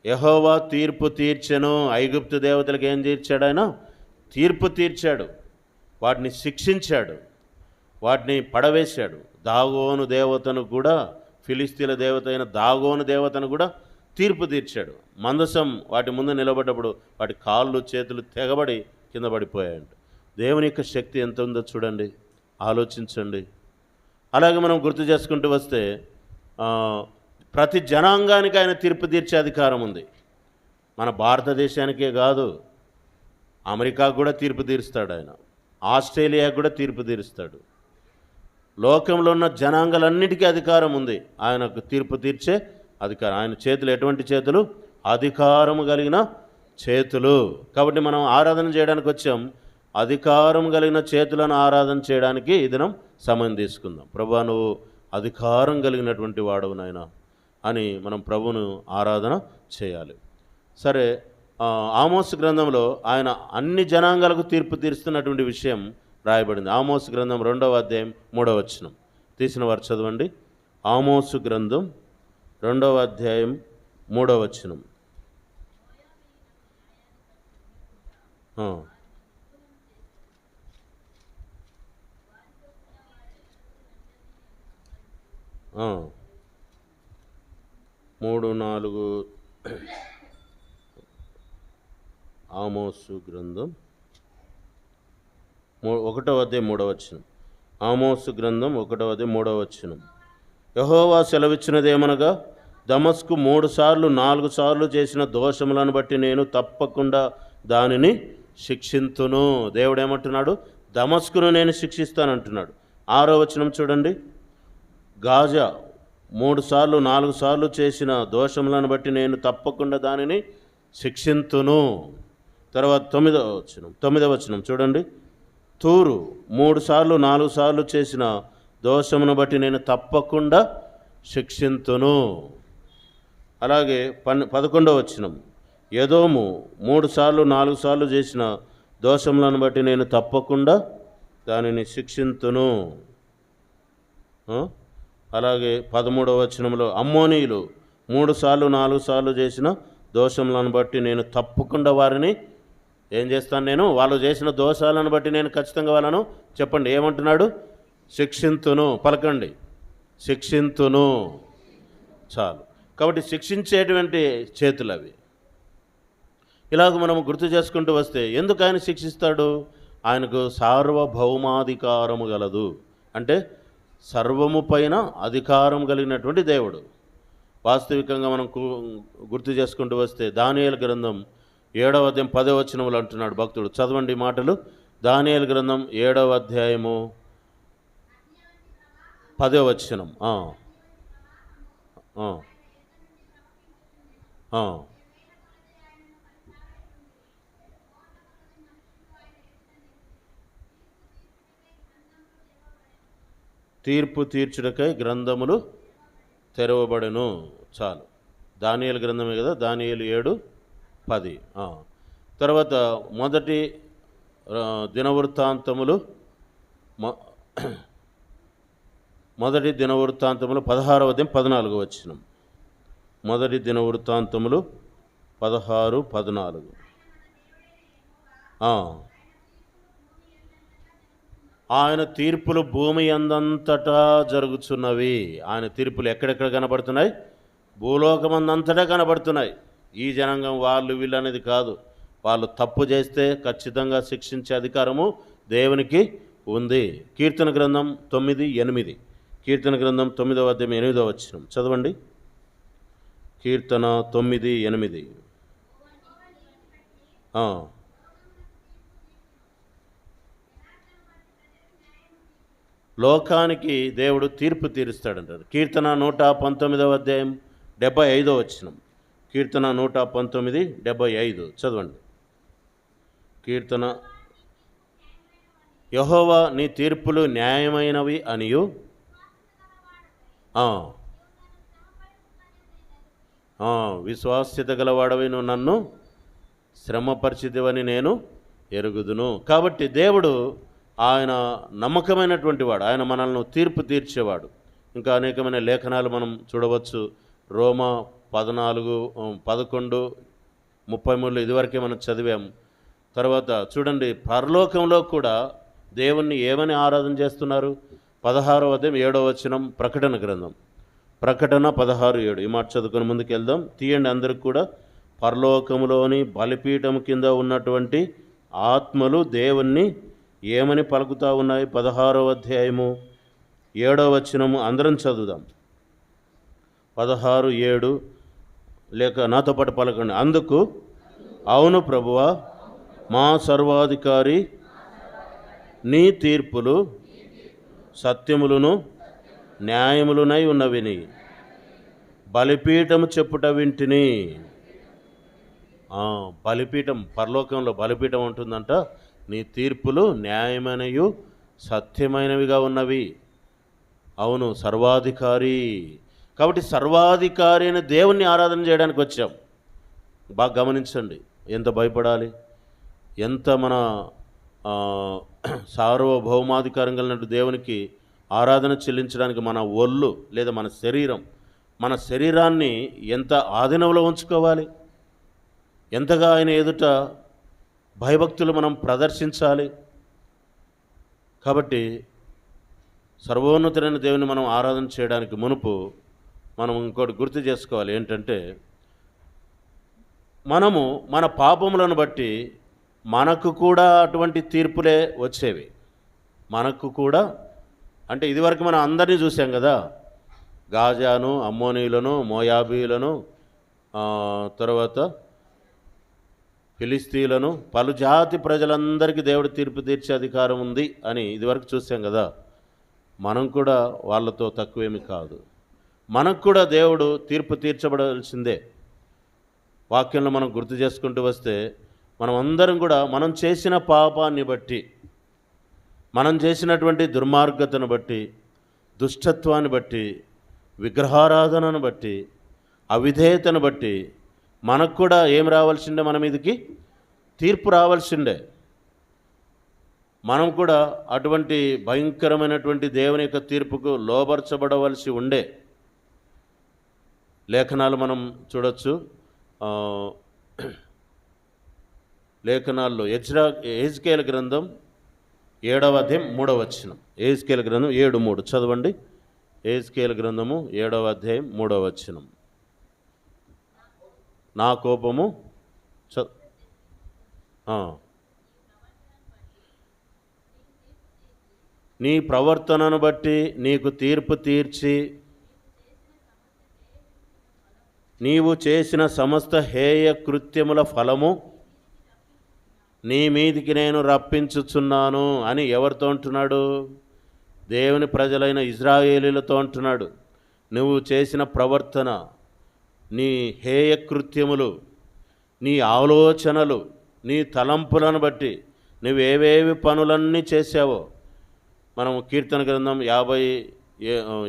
యెహోవా తీర్పు తీర్చెను. ఐగుప్తు దేవతలకు ఏం తీర్చాడు ఆయన? తీర్పు తీర్చాడు. వాటిని శిక్షించాడు, వాటిని పడవేశాడు. దాగోను దేవతను కూడా, ఫిలిస్తీన్ల దేవత అయిన దాగోను దేవతను కూడా తీర్పు తీర్చాడు. మందసం వాటి ముందు నిలబడ్డప్పుడు వాటి కాళ్ళు చేతులు తెగబడి కింద పడిపోయాయంట. దేవుని యొక్క శక్తి ఎంత ఉందో చూడండి, ఆలోచించండి. అలాగే మనం గుర్తు చేసుకుంటూ వస్తే ప్రతి జనాంగానికి ఆయన తీర్పు తీర్చే అధికారం ఉంది. మన భారతదేశానికే కాదు, అమెరికాకు కూడా తీర్పు తీరుస్తాడు ఆయన. ఆస్ట్రేలియాకు కూడా తీర్పు తీరుస్తాడు. లోకంలో ఉన్న జనాంగాలన్నిటికీ అధికారం ఉంది ఆయనకు తీర్పు తీర్చే అధికారం. ఆయన చేతులు ఎటువంటి చేతులు? అధికారము కలిగిన చేతులు. కాబట్టి మనం ఆరాధన చేయడానికి వచ్చాం. అధికారం కలిగిన చేతులను ఆరాధన చేయడానికి ఈ దినం సమయం తీసుకుందాం. ప్రభువా, నువ్వు అధికారం కలిగినటువంటి వాడవు నాయన అని మనం ప్రభువును ఆరాధన చేయాలి. సరే, ఆమోస్ గ్రంథంలో ఆయన అన్ని జనాంగాలకు తీర్పు తీరుస్తున్నటువంటి విషయం రాయబడింది. ఆమోస్ గ్రంథం 2వ అధ్యాయం 3వ వచనం. తీసిన వారు చదవండి. ఆమోసు గ్రంథం 2వ అధ్యాయం 3వ వచనం. మూడు నాలుగు ఆమోసు గ్రంథం 1వ అధ్యాయం 3వ వచనం. ఆమోసు గ్రంథం 1వ అధ్యాయం 3వ వచనం. యెహోవా సెలవిచ్చినదేమనగా, దమస్కు 3 సార్లు 4 సార్లు చేసిన దోషములను బట్టి నేను తప్పకుండా దానిని శిక్షింతును. దేవుడు ఏమంటున్నాడు? దమస్కును నేను శిక్షిస్తానంటున్నాడు. 6వ వచనం చూడండి. గాజా 3 సార్లు 4 సార్లు చేసిన దోషములను బట్టి నేను తప్పకుండా దానిని శిక్షింతును. తర్వాత 9వ వచనం చూడండి. తూరు 3 సార్లు 4 సార్లు చేసిన దోషమును బట్టి నేను తప్పకుండా శిక్షింతును. అలాగే 11వ వచనం. ఎదోము 3 సార్లు 4 సార్లు చేసిన దోషములను బట్టి నేను తప్పకుండా దానిని శిక్షింతును. అలాగే 13వ వచనంలో అమ్మోనీయులు 3 సార్లు 4 సార్లు చేసిన దోషములను బట్టి నేను తప్పకుండా వారిని ఏం చేస్తాను? నేను వాళ్ళు చేసిన దోషాలను బట్టి నేను ఖచ్చితంగా వాళ్ళను, చెప్పండి ఏమంటున్నాడు? శిక్షింతును. పలకండి, శిక్షింతును. చాలు. కాబట్టి శిక్షించేటువంటి చేతులు అవి. ఇలాగ మనం గుర్తు చేసుకుంటూ వస్తే ఎందుకు ఆయన శిక్షిస్తాడు? ఆయనకు సార్వభౌమాధికారము గలదు. అంటే సర్వము పైన అధికారం కలిగినటువంటి దేవుడు. వాస్తవికంగా మనం గుర్తు చేసుకుంటూ వస్తే దానియేలు గ్రంథం 7వ అధ్యాయం 10వ వచనములు అంటున్నాడు భక్తుడు. చదవండి మాటలు. దానియేలు గ్రంథం 7వ అధ్యాయము 10వ వచనం. తీర్పు తీర్చుటకై గ్రంథములు తెరవబడెను. చాలు, దానియేలు గ్రంథమే కదా, దానియేలు 7:10. తర్వాత మొదటి దినవృత్తాంతములు 16వ అధ్యాయం 14వ వచనం. మొదటి దినవృత్తాంతములు 16:14. ఆయన తీర్పులు భూమి అందంతటా జరుగుతున్నవి. ఆయన తీర్పులు ఎక్కడెక్కడ కనబడుతున్నాయి? భూలోకమందంతటా కనబడుతున్నాయి. ఈ జనాంగం వాళ్ళు వీళ్ళు అనేది కాదు. వాళ్ళు తప్పు చేస్తే ఖచ్చితంగా శిక్షించే అధికారము దేవునికి ఉంది. కీర్తన గ్రంథం 9:8. కీర్తన గ్రంథం 9వ అధ్యాయం 8వ వచనం చదవండి. కీర్తన 9:8. లోకానికి దేవుడు తీర్పు తీరుస్తాడంటారు. కీర్తన 119వ అధ్యాయం 75వ వచనం. కీర్తన 119:75 చదవండి. కీర్తన, యెహోవా నీ తీర్పులు న్యాయమైనవి అనియు విశ్వాస్యత గలవాడవి నువ్వు నన్ను శ్రమపరిచితివని నేను ఎరుగుదును. కాబట్టి దేవుడు ఆయన నమ్మకమైనటువంటి వాడు. ఆయన మనల్ని తీర్పు తీర్చేవాడు. ఇంకా అనేకమైన లేఖనాలు మనం చూడవచ్చు. రోమా 14:11-33 ఇదివరకే మనం చదివాము. తర్వాత చూడండి, పరలోకంలో కూడా దేవుణ్ణి ఏమని ఆరాధన చేస్తున్నారు? 16వ అధ్యాయం 7వ వచనం, ప్రకటన గ్రంథం. ప్రకటన 16:7. ఈ మాట చదువుకొని ముందుకు వెళ్దాం. తీయండి అందరికి కూడా. పరలోకములోని బలిపీఠం కింద ఉన్నటువంటి ఆత్మలు దేవుణ్ణి ఏమని పలుకుతూ ఉన్నాయి? 16వ అధ్యాయము 7వ వచనము అందరం చదువుదాం. 16:7 లేక నాతో పాటు పలకండి. అందుకు అవును ప్రభువా, మా సర్వాధికారి, నీ తీర్పులు సత్యములను న్యాయములునై ఉన్నవిని బలిపీఠము చెప్పుట వింటిని. బలిపీఠం, పరలోకంలో బలిపీఠం ఉంటుందంట. నీ తీర్పులు న్యాయమైనయు సత్యమైనవిగా ఉన్నవి. అవును, సర్వాధికారి. కాబట్టి సర్వాధికారి అయిన దేవుణ్ణి ఆరాధన చేయడానికి వచ్చాం. బాగా గమనించండి, ఎంత భయపడాలి, ఎంత మన సార్వభౌమాధికారం కలిగినట్టు దేవునికి ఆరాధన చెల్లించడానికి మన ఒళ్ళు లేదా మన శరీరాన్ని ఎంత ఆధీనంలో ఉంచుకోవాలి, ఎంతగా ఆయన ఎదుట భయభక్తులు మనం ప్రదర్శించాలి. కాబట్టి సర్వోన్నతుడైన దేవుని మనం ఆరాధన చేయడానికి మునుపు మనం ఇంకోటి గుర్తు చేసుకోవాలి. ఏంటంటే, మనము మన పాపములను బట్టి మనకు కూడా అటువంటి తీర్పులే వచ్చేవి. మనకు కూడా అంటే ఇదివరకు మనం అందరినీ చూసాం కదా, గాజాను, అమ్మోనీయులను, మోయాబీయులను, తర్వాత ఫిలిస్తీయులను, పలు జాతి ప్రజలందరికీ దేవుడు తీర్పు తీర్చే అధికారం ఉంది అని ఇదివరకు చూసాం కదా. మనం కూడా వాళ్ళతో తక్కువేమి కాదు. మనకు కూడా దేవుడు తీర్పు తీర్చబడాల్సిందే. వాక్యంలో మనం గుర్తు చేసుకుంటూ వస్తే, మనం అందరం కూడా మనం చేసిన పాపాన్ని బట్టి, మనం చేసినటువంటి దుర్మార్గతను బట్టి, దుష్టత్వాన్ని బట్టి, విగ్రహారాధనను బట్టి, అవిధేయతను బట్టి మనకు కూడా ఏం రావాల్సిందే? మన మీదకి తీర్పు రావాల్సిందే. మనం కూడా అటువంటి భయంకరమైనటువంటి దేవుని యొక్క తీర్పుకు లోబర్చబడవలసి ఉండే. లేఖనాలు మనం చూడొచ్చు. లేఖనాల్లో యెహెజ్కేలు గ్రంథం 7వ అధ్యాయం 3వ వచనం. యెహెజ్కేలు గ్రంథం 7:3 చదవండి. యెహెజ్కేలు గ్రంథము 7వ అధ్యాయం 3వ వచనం. నా కోపము నీ ప్రవర్తనను బట్టి నీకు తీర్పు తీర్చి నీవు చేసిన సమస్త హేయ కృత్యముల ఫలము నీ మీదికి నేను రప్పించుచున్నాను అని ఎవరితో అంటున్నాడు? దేవుని ప్రజలైన ఇజ్రాయేలీలతో అంటున్నాడు. నువ్వు చేసిన ప్రవర్తన, నీ హేయ కృత్యములు, నీ ఆలోచనలు, నీ తలంపులను బట్టి నువ్వేవేవి పనులన్నీ చేశావో, మనం కీర్తన గ్రంథం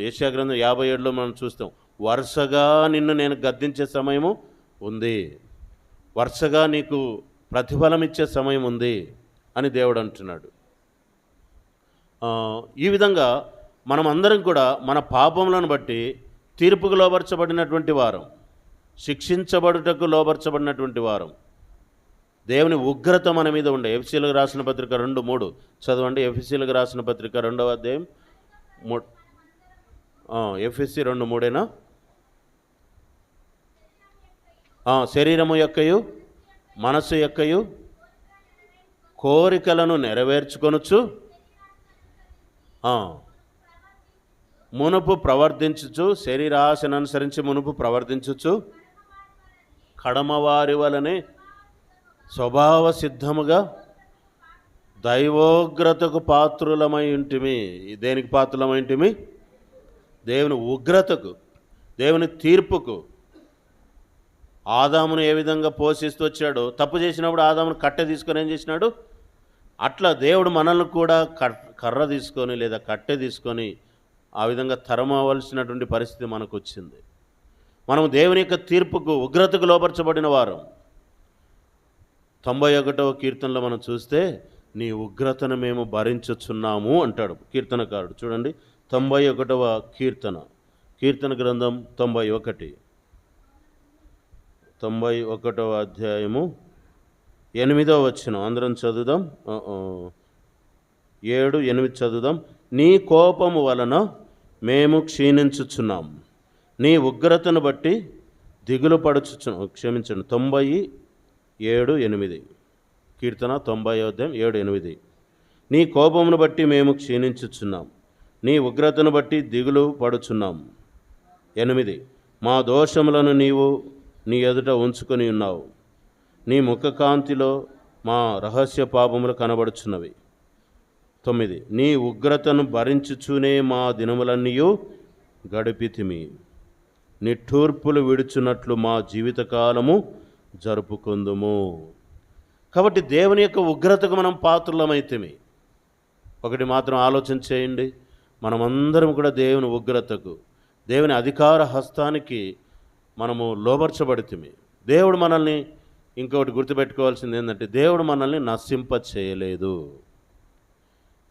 యెషయా గ్రంథం 57లో మనం చూస్తాం. వరుసగా నిన్ను నేను గద్దించే సమయము ఉంది, వరుసగా నీకు ప్రతిఫలం ఇచ్చే సమయం ఉంది అని దేవుడు అంటున్నాడు. ఈ విధంగా మనం అందరం కూడా మన పాపములను బట్టి తీర్పుకు లోబర్చబడినటువంటి వారం, శిక్షించబడుటకు లోబర్చబడినటువంటి వారం. దేవుని ఉగ్రత మన మీద ఉండే. ఎఫెసీయులకు రాసిన పత్రిక 2:3 చదవండి. ఎఫెసీయులకు రాసిన పత్రిక 2వ అధ్యాయం ఎఫెసీ 2:3 శరీరము యొక్కయు మనసు యొక్కయు కోరికలను నెరవేర్చుకొనుచు మునుపు ప్రవర్తించుచు, శరీరాశను అనుసరించి మునుపు ప్రవర్తించుచు, కడమవారి వలనే స్వభావ సిద్ధముగా దైవోగ్రతకు పాత్రులమై ఉంటిమి. దేనికి పాత్రులమై ఉంటిమి? దేవుని ఉగ్రతకు, దేవుని తీర్పుకు. ఆదామును ఏ విధంగా పోషిస్తూ వచ్చాడో, తప్పు చేసినప్పుడు ఆదామును కట్టె తీసుకొని ఏం చేసినాడు, అట్లా దేవుడు మనల్ని కూడా కర్ర తీసుకొని లేదా కట్టె తీసుకొని ఆ విధంగా తరమవలసినటువంటి పరిస్థితి మనకు వచ్చింది. మనం దేవుని యొక్క తీర్పుకు, ఉగ్రతకు లోపరచబడిన వారం. 91వ కీర్తనలో మనం చూస్తే, నీ ఉగ్రతను మేము భరించుచున్నాము అంటాడు కీర్తనకారుడు. చూడండి, 91వ కీర్తన గ్రంథం 91వ అధ్యాయము 8వ వచనం అందరం చదువుదాం. 7, 8 చదువుదాం. నీ కోపము వలన మేము క్షీణించుచున్నాం, నీ ఉగ్రతను బట్టి దిగులు పడుచుచున్నాం. క్షమించండి, 97, 8 కీర్తన 90వ అధ్యాయం 7, 8. నీ కోపమును బట్టి మేము క్షీణించుచున్నాం, నీ ఉగ్రతను బట్టి దిగులు పడుచున్నాం. 8, మా దోషములను నీవు నీ ఎదుట ఉంచుకొని ఉన్నావు, నీ ముఖకాంతిలో మా రహస్య పాపములు కనబడుచున్నవి. 9, నీ ఉగ్రతను భరించుచూనే మా దినములన్నీయు గడిపితిమి, నిట్టూర్పులు విడుచున్నట్లు మా జీవితకాలము జరుపుకుందుము. కాబట్టి దేవుని యొక్క ఉగ్రతకు మనం పాత్రులమైతిమి. ఒకటి మాత్రం ఆలోచన చేయండి, మనమందరం కూడా దేవుని ఉగ్రతకు, దేవుని అధికార హస్తానికి మనము లోబర్చబడితిమి. దేవుడు మనల్ని, ఇంకొకటి గుర్తుపెట్టుకోవాల్సింది ఏంటంటే, దేవుడు మనల్ని నశింప చేయలేదు.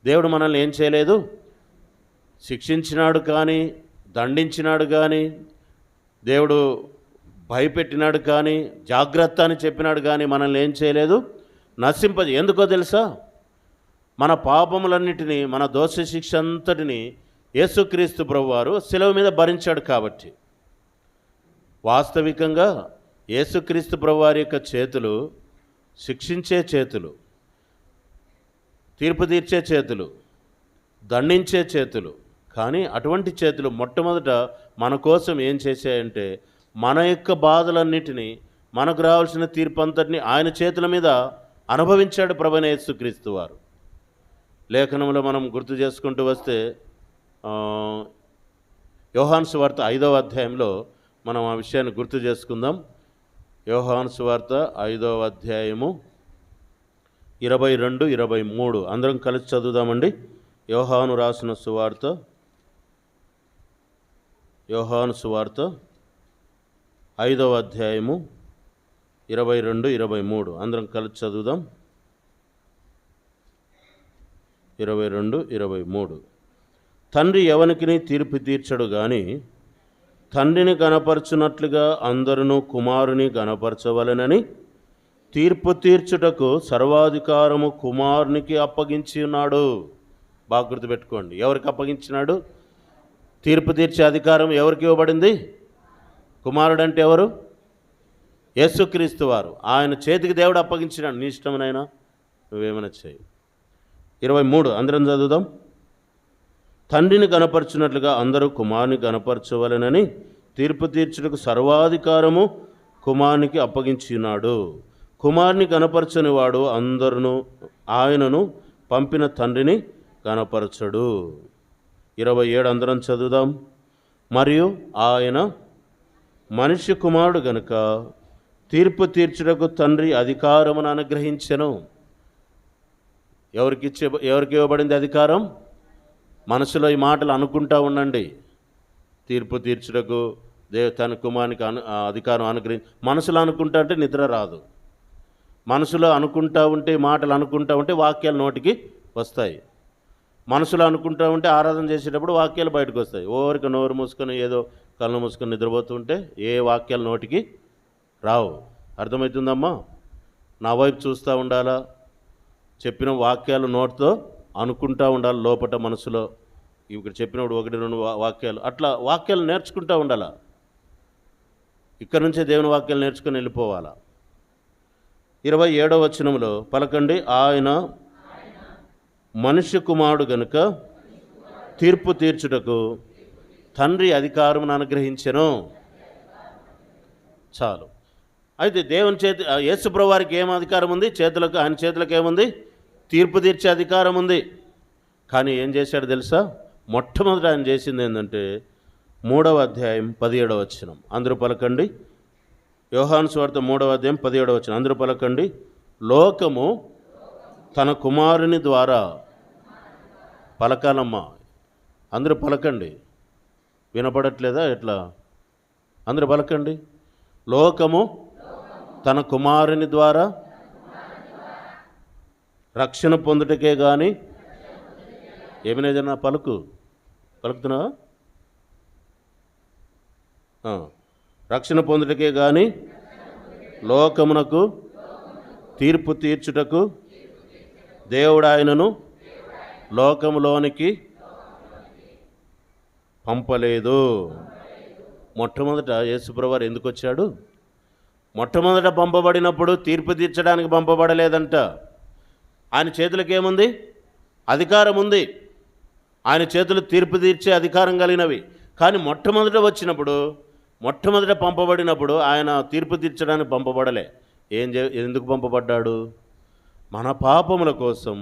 దేవుడు మనల్ని ఏం చేయలేదు? శిక్షించినాడు కానీ, దండించినాడు కానీ, దేవుడు భయపెట్టినాడు కానీ, జాగ్రత్త అని చెప్పినాడు కానీ మనల్ని ఏం చేయలేదు? ఎందుకో తెలుసా? మన పాపములన్నిటినీ, మన దోష శిక్ష అంతటిని యేసుక్రీస్తు ప్రభువారు శిలువ మీద భరించాడు కాబట్టి. వాస్తవికంగా యేసుక్రీస్తు ప్రభువారి యొక్క చేతులు శిక్షించే చేతులు, తీర్పు తీర్చే చేతులు, దండించే చేతులు. కానీ అటువంటి చేతులు మొట్టమొదట మన కోసం ఏం చేశాయంటే, మన యొక్క బాధలన్నిటినీ, మనకు రావాల్సిన తీర్పు అంతటిని ఆయన చేతుల మీద అనుభవించాడు ప్రభువైన యేసుక్రీస్తు వారు. లేఖనంలో మనం గుర్తు చేసుకుంటూ వస్తే, యోహాను సువార్త 5వ అధ్యాయంలో మనం ఆ విషయాన్ని గుర్తు చేసుకుందాం. యోహాను సువార్త 5వ అధ్యాయము 22, 23 అందరం కలిసి చదువుదామండి. యోహాను రాసిన సువార్త, యోహాను సువార్త 5వ అధ్యాయము 22, 23 అందరం కలిసి చదువుదాం. 22, 23 తండ్రి ఎవనికిని తీర్పు తీర్చడు గాని తండ్రిని గణపరచునట్లుగా అందరూ కుమారుని గణపరచవలెనని తీర్పు తీర్చుటకు సర్వాధికారము కుమారునికి అప్పగించి ఉన్నాడు. బాగా గుర్తుపెట్టుకోండి, ఎవరికి అప్పగించినాడు? తీర్పు తీర్చే అధికారం ఎవరికి ఇవ్వబడింది? కుమారుడు అంటే ఎవరు? యేసుక్రీస్తు వారు. ఆయన చేతికి దేవుడు అప్పగించినాడు. నీ ఇష్టమనైనా నువ్వేమైనా చేయి. 23 అందరం చదువుదాం. తండ్రిని గణపరచున్నట్లుగా అందరూ కుమారుని గణపరచవలెనని తీర్పు తీర్చుటకు సర్వాధికారము కుమారునికి అప్పగించినాడు. కుమారుని కనపరచని వాడు అందరును ఆయనను పంపిన తండ్రిని కనపరచడు. 27 అందరం చదువుదాం. మరియు ఆయన మనిషి కుమారుడు గనుక తీర్పు తీర్చుటకు తండ్రి అధికారమును అనుగ్రహించెను. ఎవరికి ఇవ్వబడింది అధికారం? మనసులో ఈ మాటలు అనుకుంటా ఉండండి. తీర్పు తీర్చుటకు తన కుమారునికి అధికారం అనుగ్రహించి. మనసులో అనుకుంటా ఉంటే నిద్ర రాదు. మనసులో అనుకుంటా ఉంటే, మాటలు అనుకుంటా ఉంటే వాక్యాలు నోటికి వస్తాయి. మనసులో అనుకుంటా ఉంటే ఆరాధన చేసేటప్పుడు వాక్యాలు బయటకు వస్తాయి. ఓరికి నోరు మూసుకొని ఏదో కళ్ళు మూసుకొని నిద్రపోతుంటే ఏ వాక్యాలు నోటికి రావు. అర్థమవుతుందమ్మా? నా వైపు చూస్తూ ఉండాలా, చెప్పిన వాక్యాలు నోటితో అనుకుంటా ఉండాలి లోపట మనసులో. ఇక్కడ చెప్పినప్పుడు 1-2 వాక్యాలు అట్లా వాక్యాలు నేర్చుకుంటూ ఉండాలా. ఇక్కడ నుంచే దేవుని వాక్యాలు నేర్చుకుని వెళ్ళిపోవాలా. 27వ వచనంలో పలకండి. ఆయన మనుష్య కుమారుడు గనుక తీర్పు తీర్చుటకు తండ్రి అధికారమును అనుగ్రహించెను. చాలు. అయితే దేవుని యేసుప్రభువు వారికి ఏం అధికారం ఉంది? ఆయన చేతులకు ఏముంది? తీర్పు తీర్చే అధికారం ఉంది. కానీ ఏం చేశాడు తెలుసా? మొట్టమొదట ఆయన చేసింది ఏంటంటే 3వ అధ్యాయం 17వ వచనం. అందరూ పలకండి. యోహాను సువార్త 3వ అధ్యాయం 17వ వచనం. అందరూ పలకండి. లోకము తన కుమారుని ద్వారా పలకాలమ్మా. అందరూ పలకండి. వినపడట్లేదా ఎట్లా? అందరూ పలకండి. లోకము తన కుమారుని ద్వారా రక్షణ పొందుటకే కానీ ఏమైనా పలుకుతున్నావా? రక్షణ పొందుటకే కానీ లోకమునకు తీర్పు తీర్చుటకు దేవుడు ఆయనను లోకములోనికి పంపలేదు. మొట్టమొదట యేసుప్రభువు వారు ఎందుకు వచ్చాడు? మొట్టమొదట పంపబడినప్పుడు తీర్పు తీర్చడానికి పంపబడలేదంట. ఆయన చేతులకు ఏముంది? అధికారం ఉంది. ఆయన చేతులు తీర్పు తీర్చే అధికారం కలిగినవి. కానీ మొట్టమొదట పంపబడినప్పుడు ఆయన తీర్పు తీర్చడానికి పంపబడలే. ఎందుకు పంపబడ్డాడు? మన పాపముల కోసం,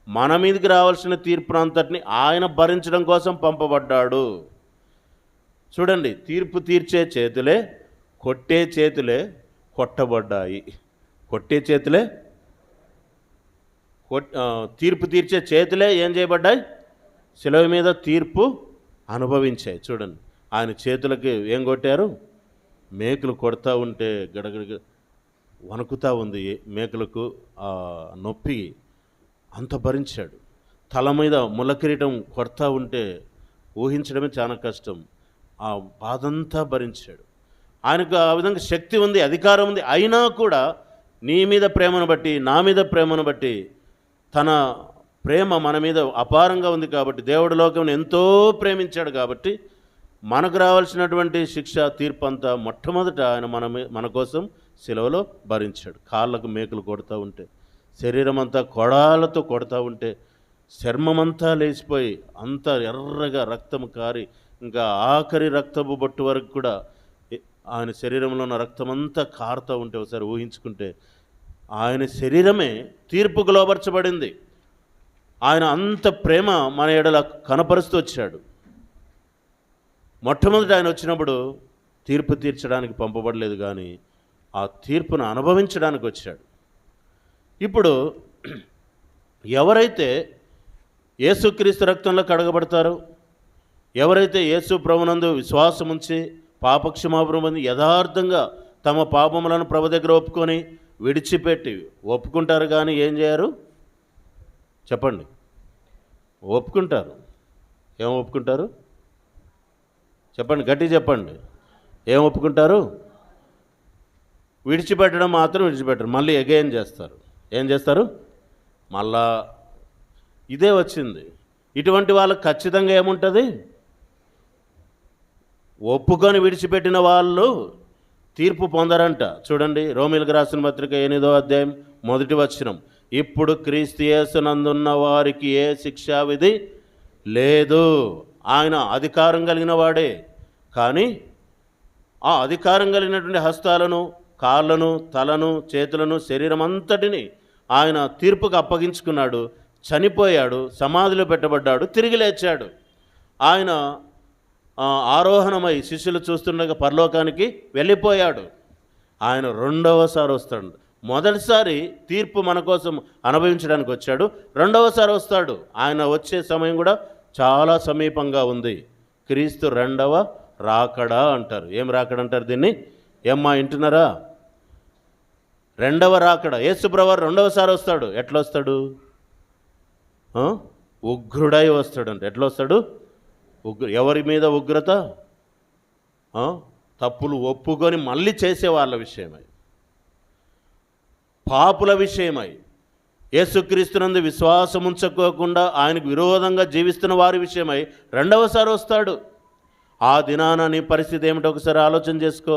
మన మీదకి రావాల్సిన తీర్పునంతటిని ఆయన భరించడం కోసం పంపబడ్డాడు. చూడండి, తీర్పు తీర్చే చేతులే, కొట్టే చేతులే కొట్టబడ్డాయి. తీర్పు తీర్చే చేతులే ఏం చేయబడ్డాయి? శిలువ మీద తీర్పు అనుభవించాయి. చూడండి, ఆయన చేతులకి ఏం కొట్టారు? మేకులు కొడతా ఉంటే గడగడ వణుకుతూ ఉంది. మేకులకు నొప్పి అంత భరించాడు. తల మీద ముళ్ళ కిరీటం కొడతా ఉంటే ఊహించడమే చాలా కష్టం. ఆ బాధంతా భరించాడు. ఆయనకు ఆ విధంగా శక్తి ఉంది, అధికారం ఉంది. అయినా కూడా నీ మీద ప్రేమను బట్టి, నా మీద ప్రేమను బట్టి, తన ప్రేమ మన మీద అపారంగా ఉంది కాబట్టి, దేవుడి లోకం ఎంతో ప్రేమించాడు కాబట్టి మనకు రావాల్సినటువంటి శిక్ష, తీర్పు అంతా మొట్టమొదట ఆయన మన కోసం శిలువలో భరించాడు. కాళ్ళకు మేకులు కొడతా ఉంటే, శరీరం అంతా కొడాలతో కొడతా ఉంటే, చర్మమంతా లేచిపోయి అంతా ఎర్రగా రక్తం కారి, ఇంకా ఆఖరి రక్తపు బొట్టు వరకు కూడా ఆయన శరీరంలో ఉన్న రక్తమంతా కారుతూ ఉంటే ఒకసారి ఊహించుకుంటే, ఆయన శరీరమే తీర్పుకు లోబర్చబడింది. ఆయన అంత ప్రేమ మన ఎడల కనపరుస్తూ వచ్చాడు. మొట్టమొదటి ఆయన వచ్చినప్పుడు తీర్పు తీర్చడానికి పంపబడలేదు, కానీ ఆ తీర్పును అనుభవించడానికి వచ్చాడు. ఇప్పుడు ఎవరైతే యేసుక్రీస్తు రక్తంలో కడగబడతారో, ఎవరైతే యేసు ప్రభునందు విశ్వాసం ఉంచి పాపక్షమాపణ పొంది యథార్థంగా తమ పాపములను ప్రభు దగ్గర ఒప్పుకొని విడిచిపెట్టి ఒప్పుకుంటారు, కానీ ఏం చేయరు? చెప్పండి. ఒప్పుకుంటారు. ఏం ఒప్పుకుంటారు? చెప్పండి, గట్టి చెప్పండి. ఏం ఒప్పుకుంటారు? విడిచిపెట్టడం మాత్రం విడిచిపెట్టరు, మళ్ళీ ఎగైన్ చేస్తారు. ఏం చేస్తారు? మళ్ళా ఇదే వచ్చింది. ఇటువంటి వాళ్ళకి ఖచ్చితంగా ఏముంటుంది? ఒప్పుకొని విడిచిపెట్టిన వాళ్ళు తీర్పు పొందరంట. చూడండి, రోమీయులకు రాసిన పత్రిక 8వ అధ్యాయం 1వ వచనం. ఇప్పుడు క్రీస్తు యేసునందున్న వారికి ఏ శిక్షా విధి లేదు. ఆయన అధికారం కలిగిన వాడే, కానీ ఆ అధికారం కలిగినటువంటి హస్తాలను, కాళ్ళను, తలను, చేతులను, శరీరం అంతటిని ఆయన తీర్పుకు అప్పగించుకున్నాడు. చనిపోయాడు, సమాధిలో పెట్టబడ్డాడు, తిరిగి లేచాడు. ఆయన ఆరోహణమై శిష్యులు చూస్తుండగా పరలోకానికి వెళ్ళిపోయాడు. ఆయన రెండవసారి వస్తాడు. మొదటిసారి తీర్పు మన కోసం అనుభవించడానికి వచ్చాడు, రెండవసారి వస్తాడు. ఆయన వచ్చే సమయం కూడా చాలా సమీపంగా ఉంది. క్రీస్తు రెండవ రాకడా అంటారు. ఏం రాకడా అంటారు దీన్ని? ఏమ్మా వింటున్నారా? రెండవ రాకడా. యేసుప్రభువు రెండవసారి వస్తాడు. ఎట్లా వస్తాడు? ఉగ్రుడై వస్తాడంట. ఎట్లా వస్తాడు? ఎవరి మీద ఉగ్రత? తప్పులు ఒప్పుకొని మళ్ళీ చేసే వాళ్ళ విషయమై, పాపుల విషయమై, యేసుక్రీస్తునందు విశ్వాసం ఉంచుకోకుండా ఆయనకు విరోధంగా జీవిస్తున్న వారి విషయమై రెండవసారి వస్తాడు. ఆ దినాన నీ పరిస్థితి ఏమిటో ఒకసారి ఆలోచన చేసుకో.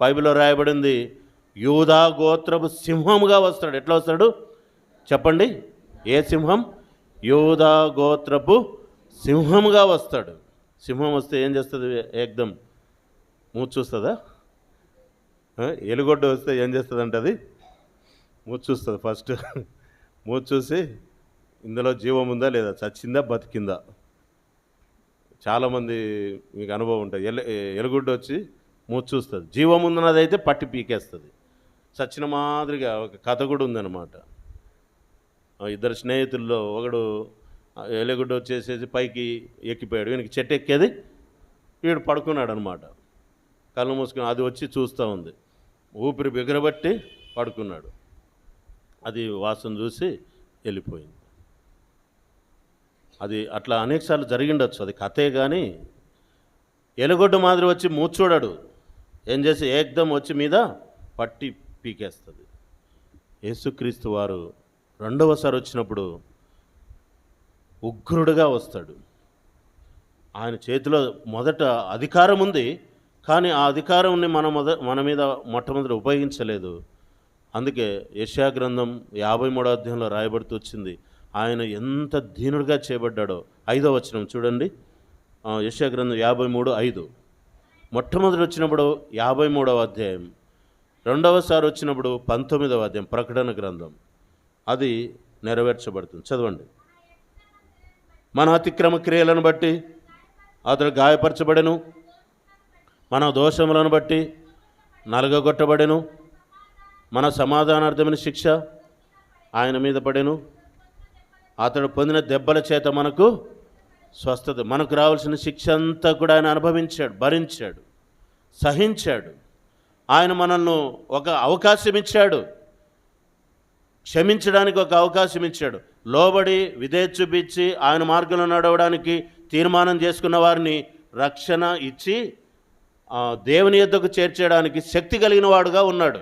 బైబిల్లో రాయబడింది, యూదా గోత్రపు సింహముగా వస్తాడు. ఎట్లా వస్తాడు చెప్పండి? ఏ సింహం? యూదా గోత్రపు సింహముగా వస్తాడు. సింహం వస్తే ఏం చేస్తుంది? ఏకదం మూతి చూస్తుందా? ఎలుగొడ్డ వస్తే ఏం చేస్తుంది అంటే అది మూతి చూస్తుంది. ఫస్ట్ మూతి చూసి ఇందులో జీవం ఉందా లేదా, చచ్చిందా బతికిందా. చాలామంది మీకు అనుభవం ఉంటుంది. ఎలుగుడ్డ వచ్చి మూతి చూస్తుంది. జీవం ఉన్నదైతే పట్టి పీకేస్తుంది. చచ్చిన మాదిరిగా ఒక కథ కూడా ఉందన్నమాట. ఇద్దరు స్నేహితుల్లో ఒకడు ఎలుగుడ్డ వచ్చేసేసి పైకి ఎక్కిపోయాడు. వీనికి చెట్టు ఎక్కేది, వీడు పడుకున్నాడు అనమాట. కళ్ళు మూసుకుని అది వచ్చి చూస్తూ ఉంది. ఊపిరి బిగరబట్టి పడుకున్నాడు. అది వాసన చూసి వెళ్ళిపోయింది. అది అట్లా అనేకసార్లు జరిగిండొచ్చు. అది కథే. కానీ ఎలుగొడ్డు మాదిరి వచ్చి మూచూడడు. ఏం చేసి ఏకదం వచ్చి మీద పట్టి పీకేస్తుంది. యేసుక్రీస్తు వారు రెండవసారి వచ్చినప్పుడు ఉగ్రుడుగా వస్తాడు. ఆయన చేతిలో మొదట అధికారం ఉంది, కానీ ఆ అధికారంని మన మీద మొట్టమొదటి ఉపయోగించలేదు. అందుకే యెషయా గ్రంథం 53వ అధ్యాయంలో రాయబడుతూ వచ్చింది, ఆయన ఎంత దీనుడిగా చేయబడ్డాడో. 5వ వచనం చూడండి. యెషయా గ్రంథం 53:5. మొట్టమొదటి వచ్చినప్పుడు 53వ అధ్యాయం, రెండవసారి వచ్చినప్పుడు 19వ అధ్యాయం ప్రకటన గ్రంథం. అది నెరవేర్చబడుతుంది. చదవండి. మన అతిక్రమ క్రియలను బట్టి అతడు గాయపరచబడెను, మన దోషములను బట్టి నలగగొట్టబడెను, మన సమాధానార్థమైన శిక్ష ఆయన మీద పడెను, అతడు పొందిన దెబ్బల చేత మనకు స్వస్థత. మనకు రావాల్సిన శిక్ష అంతా కూడా ఆయన అనుభవించాడు, భరించాడు, సహించాడు. ఆయన మనల్ని ఒక అవకాశం ఇచ్చాడు, క్షమించడానికి ఒక అవకాశం ఇచ్చాడు. లోబడి విధేయత చూపించి ఆయన మార్గంలో నడవడానికి తీర్మానం చేసుకున్న వారిని రక్షణ ఇచ్చి దేవుని యొద్దకు చేర్చడానికి శక్తి కలిగిన వాడుగా ఉన్నాడు.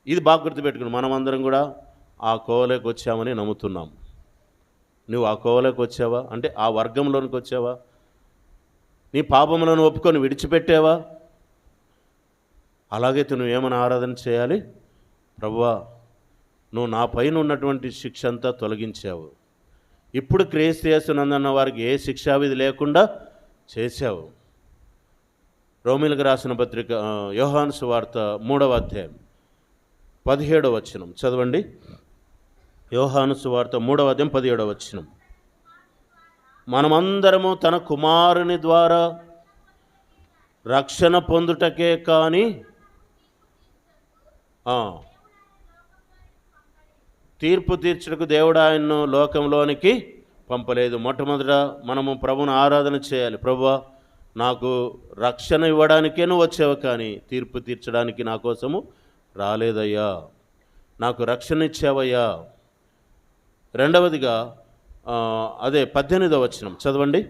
ఇది బాగా గుర్తుపెట్టుకుని మనమందరం కూడా ఆ కోవలోకి వచ్చామని నమ్ముతున్నాం. నువ్వు ఆ కోవలోకి వచ్చావా? అంటే ఆ వర్గంలోనికి వచ్చావా? నీ పాపములను ఒప్పుకొని విడిచిపెట్టావా? అలాగైతే నువ్వేమైనా ఆరాధన చేయాలి? ప్రభువా, నువ్వు నా పైన ఉన్నటువంటి శిక్ష అంతా తొలగించావు. ఇప్పుడు క్రీస్తు యేసునందున్న వారికి ఏ శిక్షావిధి లేకుండా చేశావు. రోమీయులకు రాసిన పత్రిక యోహాను సువార్త 3వ అధ్యాయం 17వ వచనం చదవండి. యోహాను సువార్త 3వ అధ్యాయం 17వ వచనం. మనమందరము తన కుమారుని ద్వారా రక్షణ పొందుటకే కానీ తీర్పు తీర్చుటకు దేవుడు ఆయన్ను లోకంలోనికి పంపలేదు. మొట్టమొదట మనము ప్రభువును ఆరాధన చేయాలి. ప్రభువా, నాకు రక్షణ ఇవ్వడానికే నువ్వు వచ్చావు, కానీ తీర్పు తీర్చడానికి నా కోసము రాలేదయ్యా. నాకు రక్షణ ఇచ్చావయ్యా. రెండవదిగా అదే 18వ వచనం చదవండి.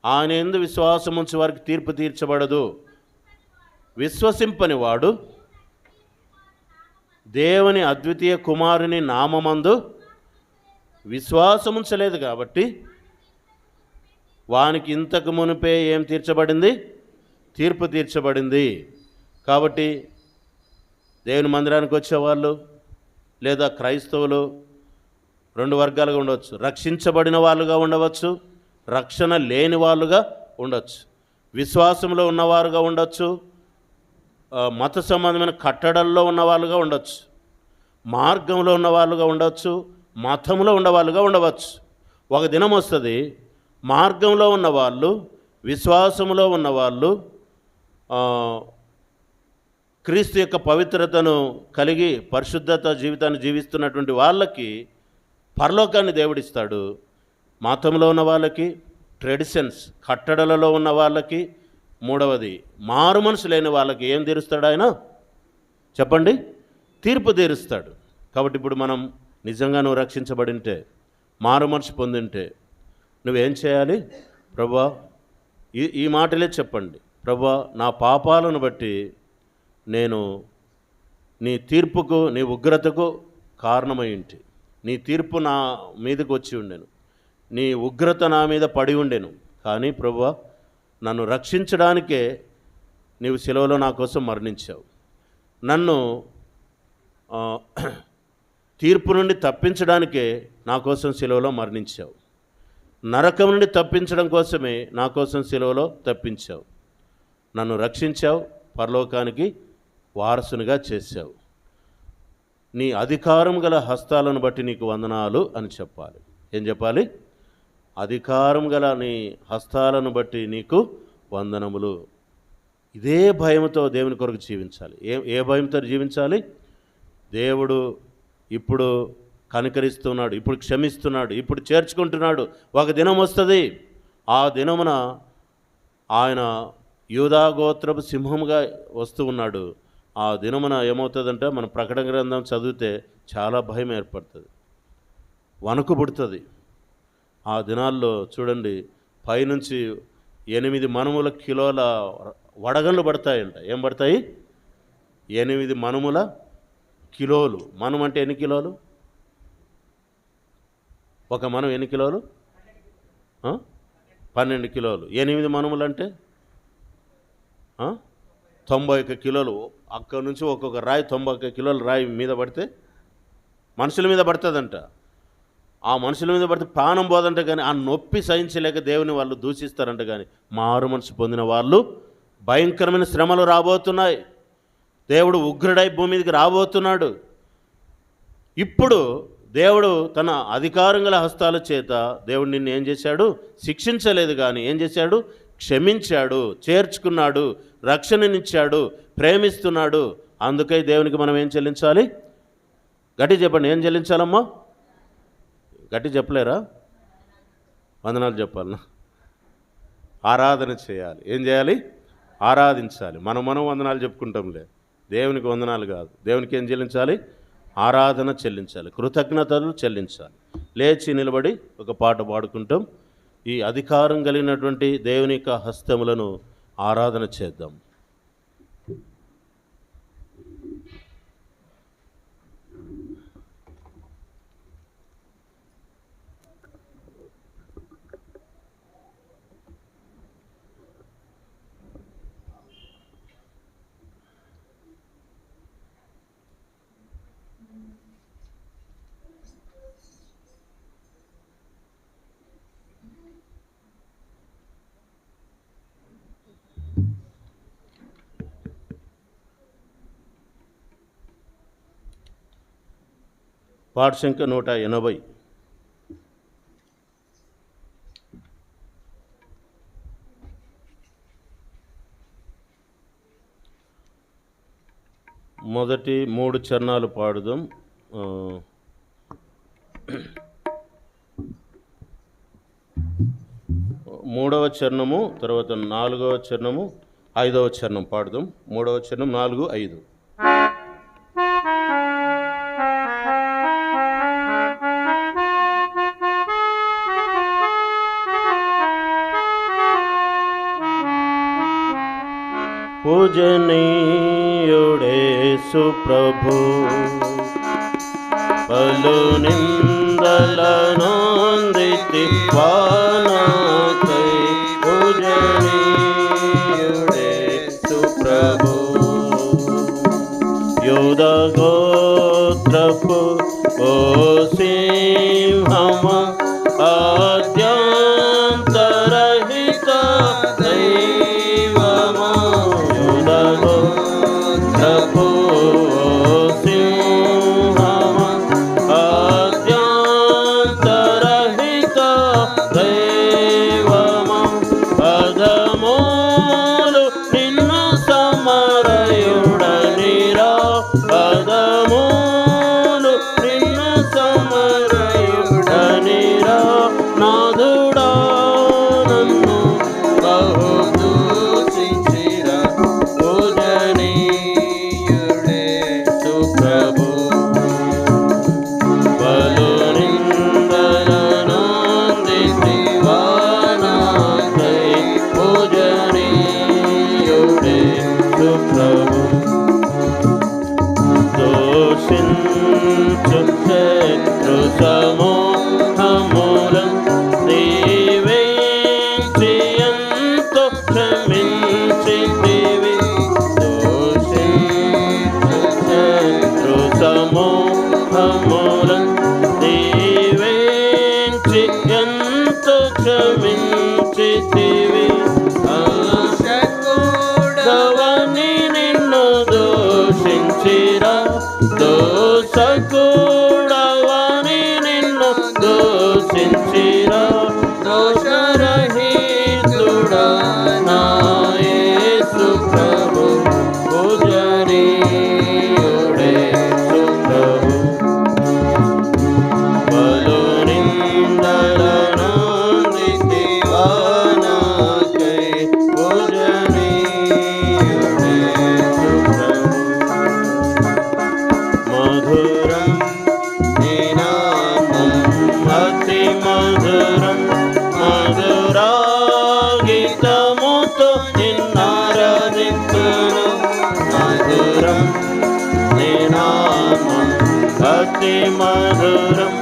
ఆయన యందు విశ్వాసం ఉంచి వారికి తీర్పు తీర్చబడదు. విశ్వసింపని వాడు దేవుని అద్వితీయ కుమారుని నామమందు విశ్వాసముంచలేదు కాబట్టి వానికి ఇంతకు మునిపే ఏం తీర్చబడింది? తీర్పు తీర్చబడింది. కాబట్టి దేవుని మందిరానికి వచ్చేవాళ్ళు లేదా క్రైస్తవులు 2 వర్గాలుగా ఉండవచ్చు. రక్షించబడిన వాళ్ళుగా ఉండవచ్చు, రక్షణ లేని వాళ్ళుగా ఉండవచ్చు. విశ్వాసంలో ఉన్నవారుగా ఉండొచ్చు, మత సంబంధమైన కట్టడల్లో ఉన్నవాళ్ళుగా ఉండొచ్చు, మార్గంలో ఉన్నవాళ్ళుగా ఉండొచ్చు, మతంలో ఉన్నవాళ్ళుగా ఉండవచ్చు. ఒక దినం వస్తుంది, మార్గంలో ఉన్నవాళ్ళు, విశ్వాసంలో ఉన్నవాళ్ళు, క్రీస్తు యొక్క పవిత్రతను కలిగి పరిశుద్ధత జీవితాన్ని జీవిస్తున్నటువంటి వాళ్ళకి పరలోకాన్ని దేవుడిస్తాడు. మతంలో ఉన్న వాళ్ళకి, ట్రెడిషన్స్ కట్టడలలో ఉన్న వాళ్ళకి, మూడవది మారు మనసు లేని వాళ్ళకి ఏం తీరుస్తాడు ఆయన? చెప్పండి, తీర్పు తీరుస్తాడు. కాబట్టి ఇప్పుడు మనం నిజంగా నువ్వు రక్షించబడింటే, మారు మనసు పొందింటే నువ్వేం చేయాలి? ప్రభువా, ఈ మాటలే చెప్పండి. ప్రభువా, నా పాపాలను బట్టి నేను నీ తీర్పుకు, నీ ఉగ్రతకు కారణమై ఉంటే, నీ తీర్పు నా మీదకు వచ్చి ఉండెను, నీ ఉగ్రత నా మీద పడి ఉండెను. కానీ ప్రభువా, నన్ను రక్షించడానికే నీవు శిలువలో నా కోసం మరణించావు. నన్ను తీర్పు నుండి తప్పించడానికే నా కోసం శిలువలో మరణించావు. నరకం నుండి తప్పించడం కోసమే నా కోసం శిలువలో తప్పించావు. నన్ను రక్షించావు, పరలోకానికి వారసునిగా చేశావు. నీ అధికారం గల హస్తాలను బట్టి నీకు వందనాలు అని చెప్పాలి. ఏం చెప్పాలి? అధికారం గల నీ హస్తాలను బట్టి నీకు వందనములు. ఇదే భయంతో దేవుని కొరకు జీవించాలి. ఏ భయంతో జీవించాలి? దేవుడు ఇప్పుడు కనికరిస్తున్నాడు, ఇప్పుడు క్షమిస్తున్నాడు, ఇప్పుడు చేర్చుకుంటున్నాడు. ఒక దినం వస్తుంది, ఆ దినమున ఆయన యూదాగోత్రపు సింహముగా వస్తూ ఉన్నాడు. ఆ దినమున ఏమవుతుందంటే, మన ప్రకటన గ్రంథం చదివితే చాలా భయం ఏర్పడుతుంది, వణుకు పుడుతుంది. ఆ దినాల్లో చూడండి, పైనుంచి 8 మనుముల కిలోల వడగళ్ళు పడతాయంట. ఏం పడతాయి? 8 మనుముల కిలోలు. మనం అంటే ఎన్ని కిలోలు? ఒక మనం ఎన్ని కిలోలు? 12 కిలోలు. 8 మనుములు అంటే 91 కిలోలు. అక్కడి నుంచి ఒక్కొక్క రాయి 91 కిలోల రాయి మీద పడితే మనుషుల మీద పడుతుందంట. ఆ మనుషుల మీద పడితే ప్రాణం పోదంట. కానీ ఆ నొప్పి సహించలేక దేవుని వాళ్ళు దూషిస్తారంట. కానీ మారు మనసు పొందిన వాళ్ళు భయంకరమైన శ్రమలు రాబోతున్నాయి. దేవుడు ఉగ్రుడై భూమి మీదకి రాబోతున్నాడు. ఇప్పుడు దేవుడు తన అధికారం గల హస్తాల చేత దేవుడు నిన్ను ఏం చేశాడు? శిక్షించలేదు, కానీ ఏం చేశాడు? క్షమించాడు, చేర్చుకున్నాడు, రక్షణనిచ్చాడు, ప్రేమిస్తున్నాడు. అందుకై దేవునికి మనం ఏం చెల్లించాలి? గట్టి చెప్పండి, ఏం చెల్లించాలమ్మా? గట్టి చెప్పలేరా? వందనాలు చెప్పాలన్నా? ఆరాధన చేయాలి. ఏం చేయాలి? ఆరాధించాలి. మనం వందనాలు చెప్పుకుంటాంలే, దేవునికి వందనాలు కాదు. దేవునికి ఏం చెల్లించాలి? ఆరాధన చెల్లించాలి, కృతజ్ఞతలు చెల్లించాలి. లేచి నిలబడి ఒక పాట పాడుకుంటాం. ఈ అధికారం కలిగినటువంటి దేవుని యొక్క హస్తములను ఆరాధన చేద్దాం. పాట సంఖ్య 180. మొదటి 3 చరణాలు పాడుదాం. 3వ చరణము, తర్వాత 4వ చరణము, 5వ చరణం పాడుదాం. 3వ చరణం, 4, 5. పూజనీయుడేసు ప్రభు పలు నిందలనొందితి వానాకై. పూజనీయుడేసు ప్రభు యూదా గోత్రపు ఓ సింహమ ఆద్యంతరహిత దైవమా. దూషించిరా దోషరహితుడా నా యేసు ప్రభు పూజనీయుడే ప్రభు పలు నిందలను నిత్యవానకై పూజనీయుడే ప్రభు మధురం నీ నామం అతి మధురం మధురా గీతముతో నిన్నారాధింతును మధురం నీ నామం అతి మధురం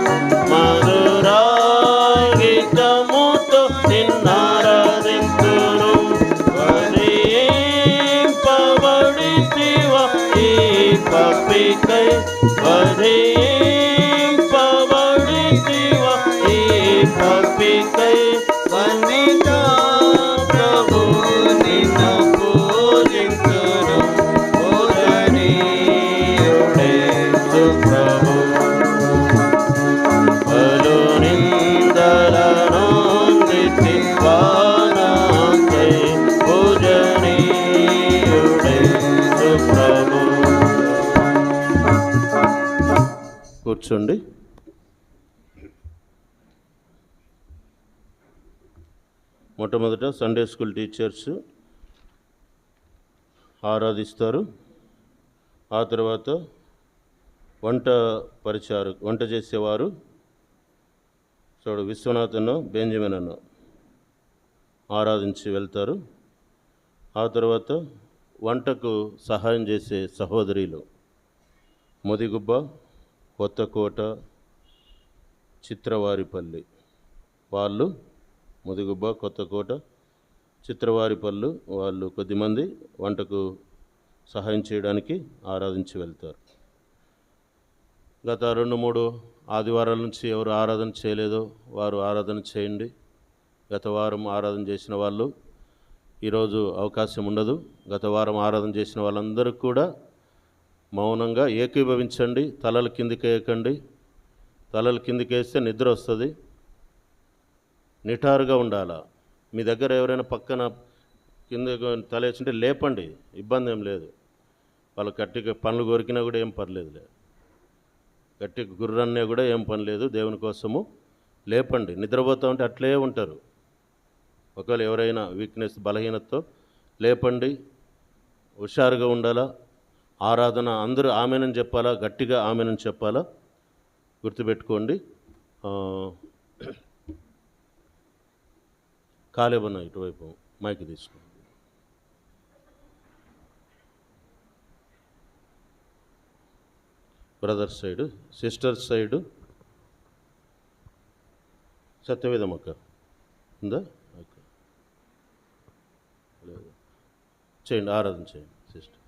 మధురా గీతముతో నిన్నారాధింతును వధింపబడితివా ఈ పాపికై వధింపబడితివా ఈ పాపికై వన్నిత ప్రభు నిన్ను పూజింతును పూజనీయుడే ప్రభు పలు నిందలను నిత్యవానకై పూజనీయుడే ప్రభు. కూర్చోండి. మొట్టమొదట సండే స్కూల్ టీచర్స్ ఆరాధిస్తారు. ఆ తర్వాత వంట చేసేవారు చూడు విశ్వనాథ్ అన్న బెంజమిన్ అన్న ఆరాధించి వెళ్తారు. ఆ తర్వాత వంటకు సహాయం చేసే సహోదరులు ముదిగుబ్బ, కొత్తకోట, చిత్రవారిపల్లి వాళ్ళు ముదిగుబ్బ, కొత్తకోట, చిత్రవారిపల్లి వాళ్ళు కొద్దిమంది వంటకు సహాయం చేయడానికి ఆరాధించి వెళ్తారు. గత 2-3 ఆదివారాల నుంచి ఎవరు ఆరాధన చేయలేదో వారు ఆరాధన చేయండి. గత వారం ఆరాధన చేసిన వాళ్ళు ఈరోజు అవకాశం ఉండదు. గత వారం ఆరాధన చేసిన వాళ్ళందరూ కూడా మౌనంగా ఏకీభవించండి. తలలు కిందికి వేయకండి. తలలు కిందికి వేస్తే నిద్ర వస్తుంది. నిటారుగా ఉండాలా. మీ దగ్గర ఎవరైనా పక్కన కింద తల వేసుంటే లేపండి, ఇబ్బంది ఏం లేదు. వాళ్ళు గట్టిగా పనులు కొరికినా కూడా ఏం పర్లేదు, గట్టిగా గుర్రన్నా కూడా ఏం పని లేదు. దేవుని కోసము లేపండి. నిద్రపోతూ ఉంటే అట్లే ఉంటారు. ఒకవేళ ఎవరైనా వీక్నెస్ బలహీనతతో లేపండి. హుషారుగా ఉండాలా. ఆరాధన అందరూ ఆమెనని చెప్పాలా, గట్టిగా ఆమెనని చెప్పాలా. గుర్తుపెట్టుకోండి. కాలేబన్న ఇటువైపు మైక్ తీసుకోండి. బ్రదర్స్ సైడు, సిస్టర్స్ సైడు సత్యవేదం అక్క ఉందా? ఓకే, లేదు, చేయండి, ఆరాధన చేయండి సిస్టర్.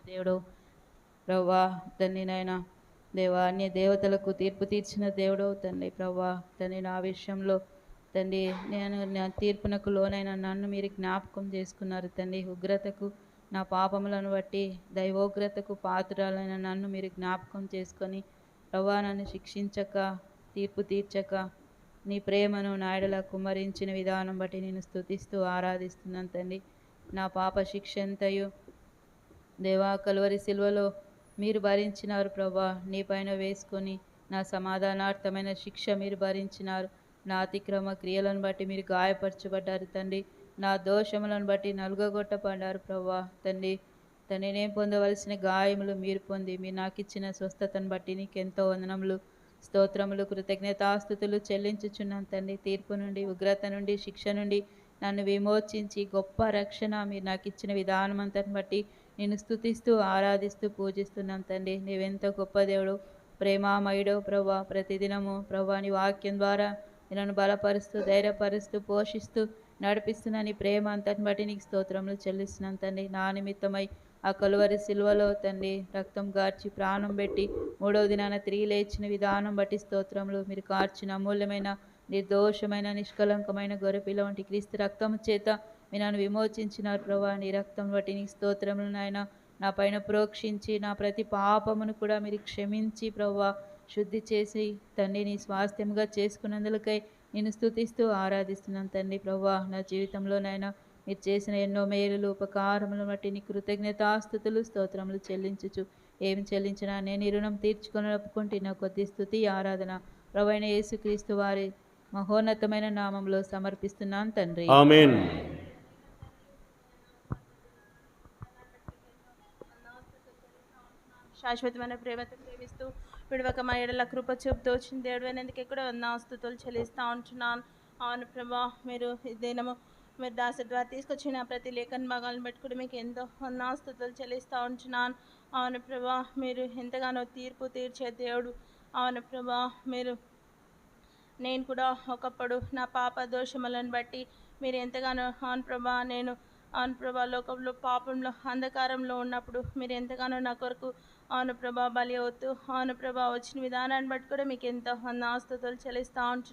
దేవుడు ప్రవ్వా తండ్రి నాయన దేవా, అన్య దేవతలకు తీర్పు తీర్చిన దేవుడు తండ్రి ప్రవ్వా తండ్రి, నా విషయంలో తండ్రి నేను నా తీర్పునకు లోనైన నన్ను మీరు జ్ఞాపకం చేసుకున్నారు తండ్రి. ఉగ్రతకు నా పాపములను బట్టి దైవోగ్రతకు పాత్రురాలైన నన్ను మీరు జ్ఞాపకం చేసుకొని ప్రవ్వా నన్ను శిక్షించక తీర్పు తీర్చక నీ ప్రేమను నాయడలా కుమ్మరించిన విధానం బట్టి నేను స్తుతిస్తూ ఆరాధిస్తున్నాను తండ్రి. నా పాప శిక్ష ఎంతయు దేవా కలువరి సిలువలో మీరు భరించినారు ప్రభా. నీ పైన వేసుకొని నా సమాధానార్థమైన శిక్ష మీరు భరించినారు. నా అతిక్రమ క్రియలను బట్టి మీరు గాయపరచబడ్డారు తండ్రి. నా దోషములను బట్టి నలుగగొట్టబడ్డారు ప్రభా తండ్రి. నేను పొందవలసిన గాయములు మీరు పొంది మీరు నాకు ఇచ్చిన స్వస్థతను బట్టి నీకెంతో వందనములు, స్తోత్రములు, కృతజ్ఞతాస్తుతులు చెల్లించుచున్నాను తండ్రి. తీర్పు నుండి, ఉగ్రత నుండి, శిక్ష నుండి నన్ను విమోచించి గొప్ప రక్షణ మీరు నాకు ఇచ్చిన విధానం అంతని బట్టి నిన్ను స్తుతిస్తూ ఆరాధిస్తూ పూజిస్తున్నాం తండ్రి. నీవెంత గొప్ప దేవుడు, ప్రేమామయుడు ప్రభా. ప్రతిదినము ప్రభా నీ వాక్యం ద్వారా నన్ను బలపరుస్తూ, ధైర్యపరుస్తూ, పోషిస్తూ నడిపిస్తున్న నీ ప్రేమ అంతటిని బట్టి నీకు స్తోత్రములు చెల్లిస్తున్నాను తండ్రి. నా నిమిత్తమై ఆ కలువరి సిలువలో తండ్రి రక్తం కార్చి ప్రాణం పెట్టి మూడవ దినాన తిరిగి లేచిన విధానం బట్టి స్తోత్రములు. మీరు కార్చిన అమూల్యమైన నిర్దోషమైన నిష్కలంకమైన గొర్రెపిల్ల వంటి క్రీస్తు రక్తము చేత మీరు నన్ను విమోచించినారు ప్రభా. నీ రక్తం బట్టి నీకు స్తోత్రములు నాయన. నా పైన ప్రోక్షించి నా ప్రతి పాపమును కూడా మీరు క్షమించి ప్రభా శుద్ధి చేసి తండ్రి నీ స్వాస్థ్యంగా చేసుకున్నందులకై నేను స్తుతిస్తూ ఆరాధిస్తున్నాను తండ్రి. ప్రభా నా జీవితంలో నాయన మీరు చేసిన ఎన్నో మేలులు ఉపకారములను బట్టి నీ కృతజ్ఞతాస్తుతులు స్తోత్రములు చెల్లించుచు ఏమి చెల్లించినా నేను ఈ రుణం తీర్చుకొని ఒప్పుకుంటే నా కొద్ది స్తుతి ఆరాధన ప్రభువైన యేసుక్రీస్తు వారి మహోన్నతమైన నామంలో సమర్పిస్తున్నాను తండ్రి. ఆమేన్. శాశ్వతమైన ప్రేమతో ప్రేమిస్తూ విడవక మా ఎడల కృప చూపుతూ వచ్చిన దేవుడు అయినందుకు ఎక్కడ స్తుతులు చెల్లిస్తూ ఉంటున్నాను. అవును ప్రభా, మీరు ఈ దినము మీరు దాసు ద్వారా తీసుకొచ్చిన ప్రతి లేఖన భాగాలను పెట్టుకుని మీకు ఎంతో స్తుతులు చెల్లిస్తూ ఉంటున్నాను. అవును ప్రభా, మీరు ఎంతగానో తీర్పు తీర్చే దేవుడు. అవును ప్రభా, మీరు నేను కూడా ఒకప్పుడు నా పాప దోషములను బట్టి మీరు ఎంతగానో అవును ప్రభా నేను అవును ప్రభా లోకంలో పాపంలో అంధకారంలో ఉన్నప్పుడు మీరు ఎంతగానో నా కొరకు అవును ప్రభా బలి అవుతూ అవును ప్రభా వచ్చిన విధానాన్ని బట్టి కూడా మీకు ఎంతో స్తుతులు చెల్లిస్తూ ఉంటున్నాను.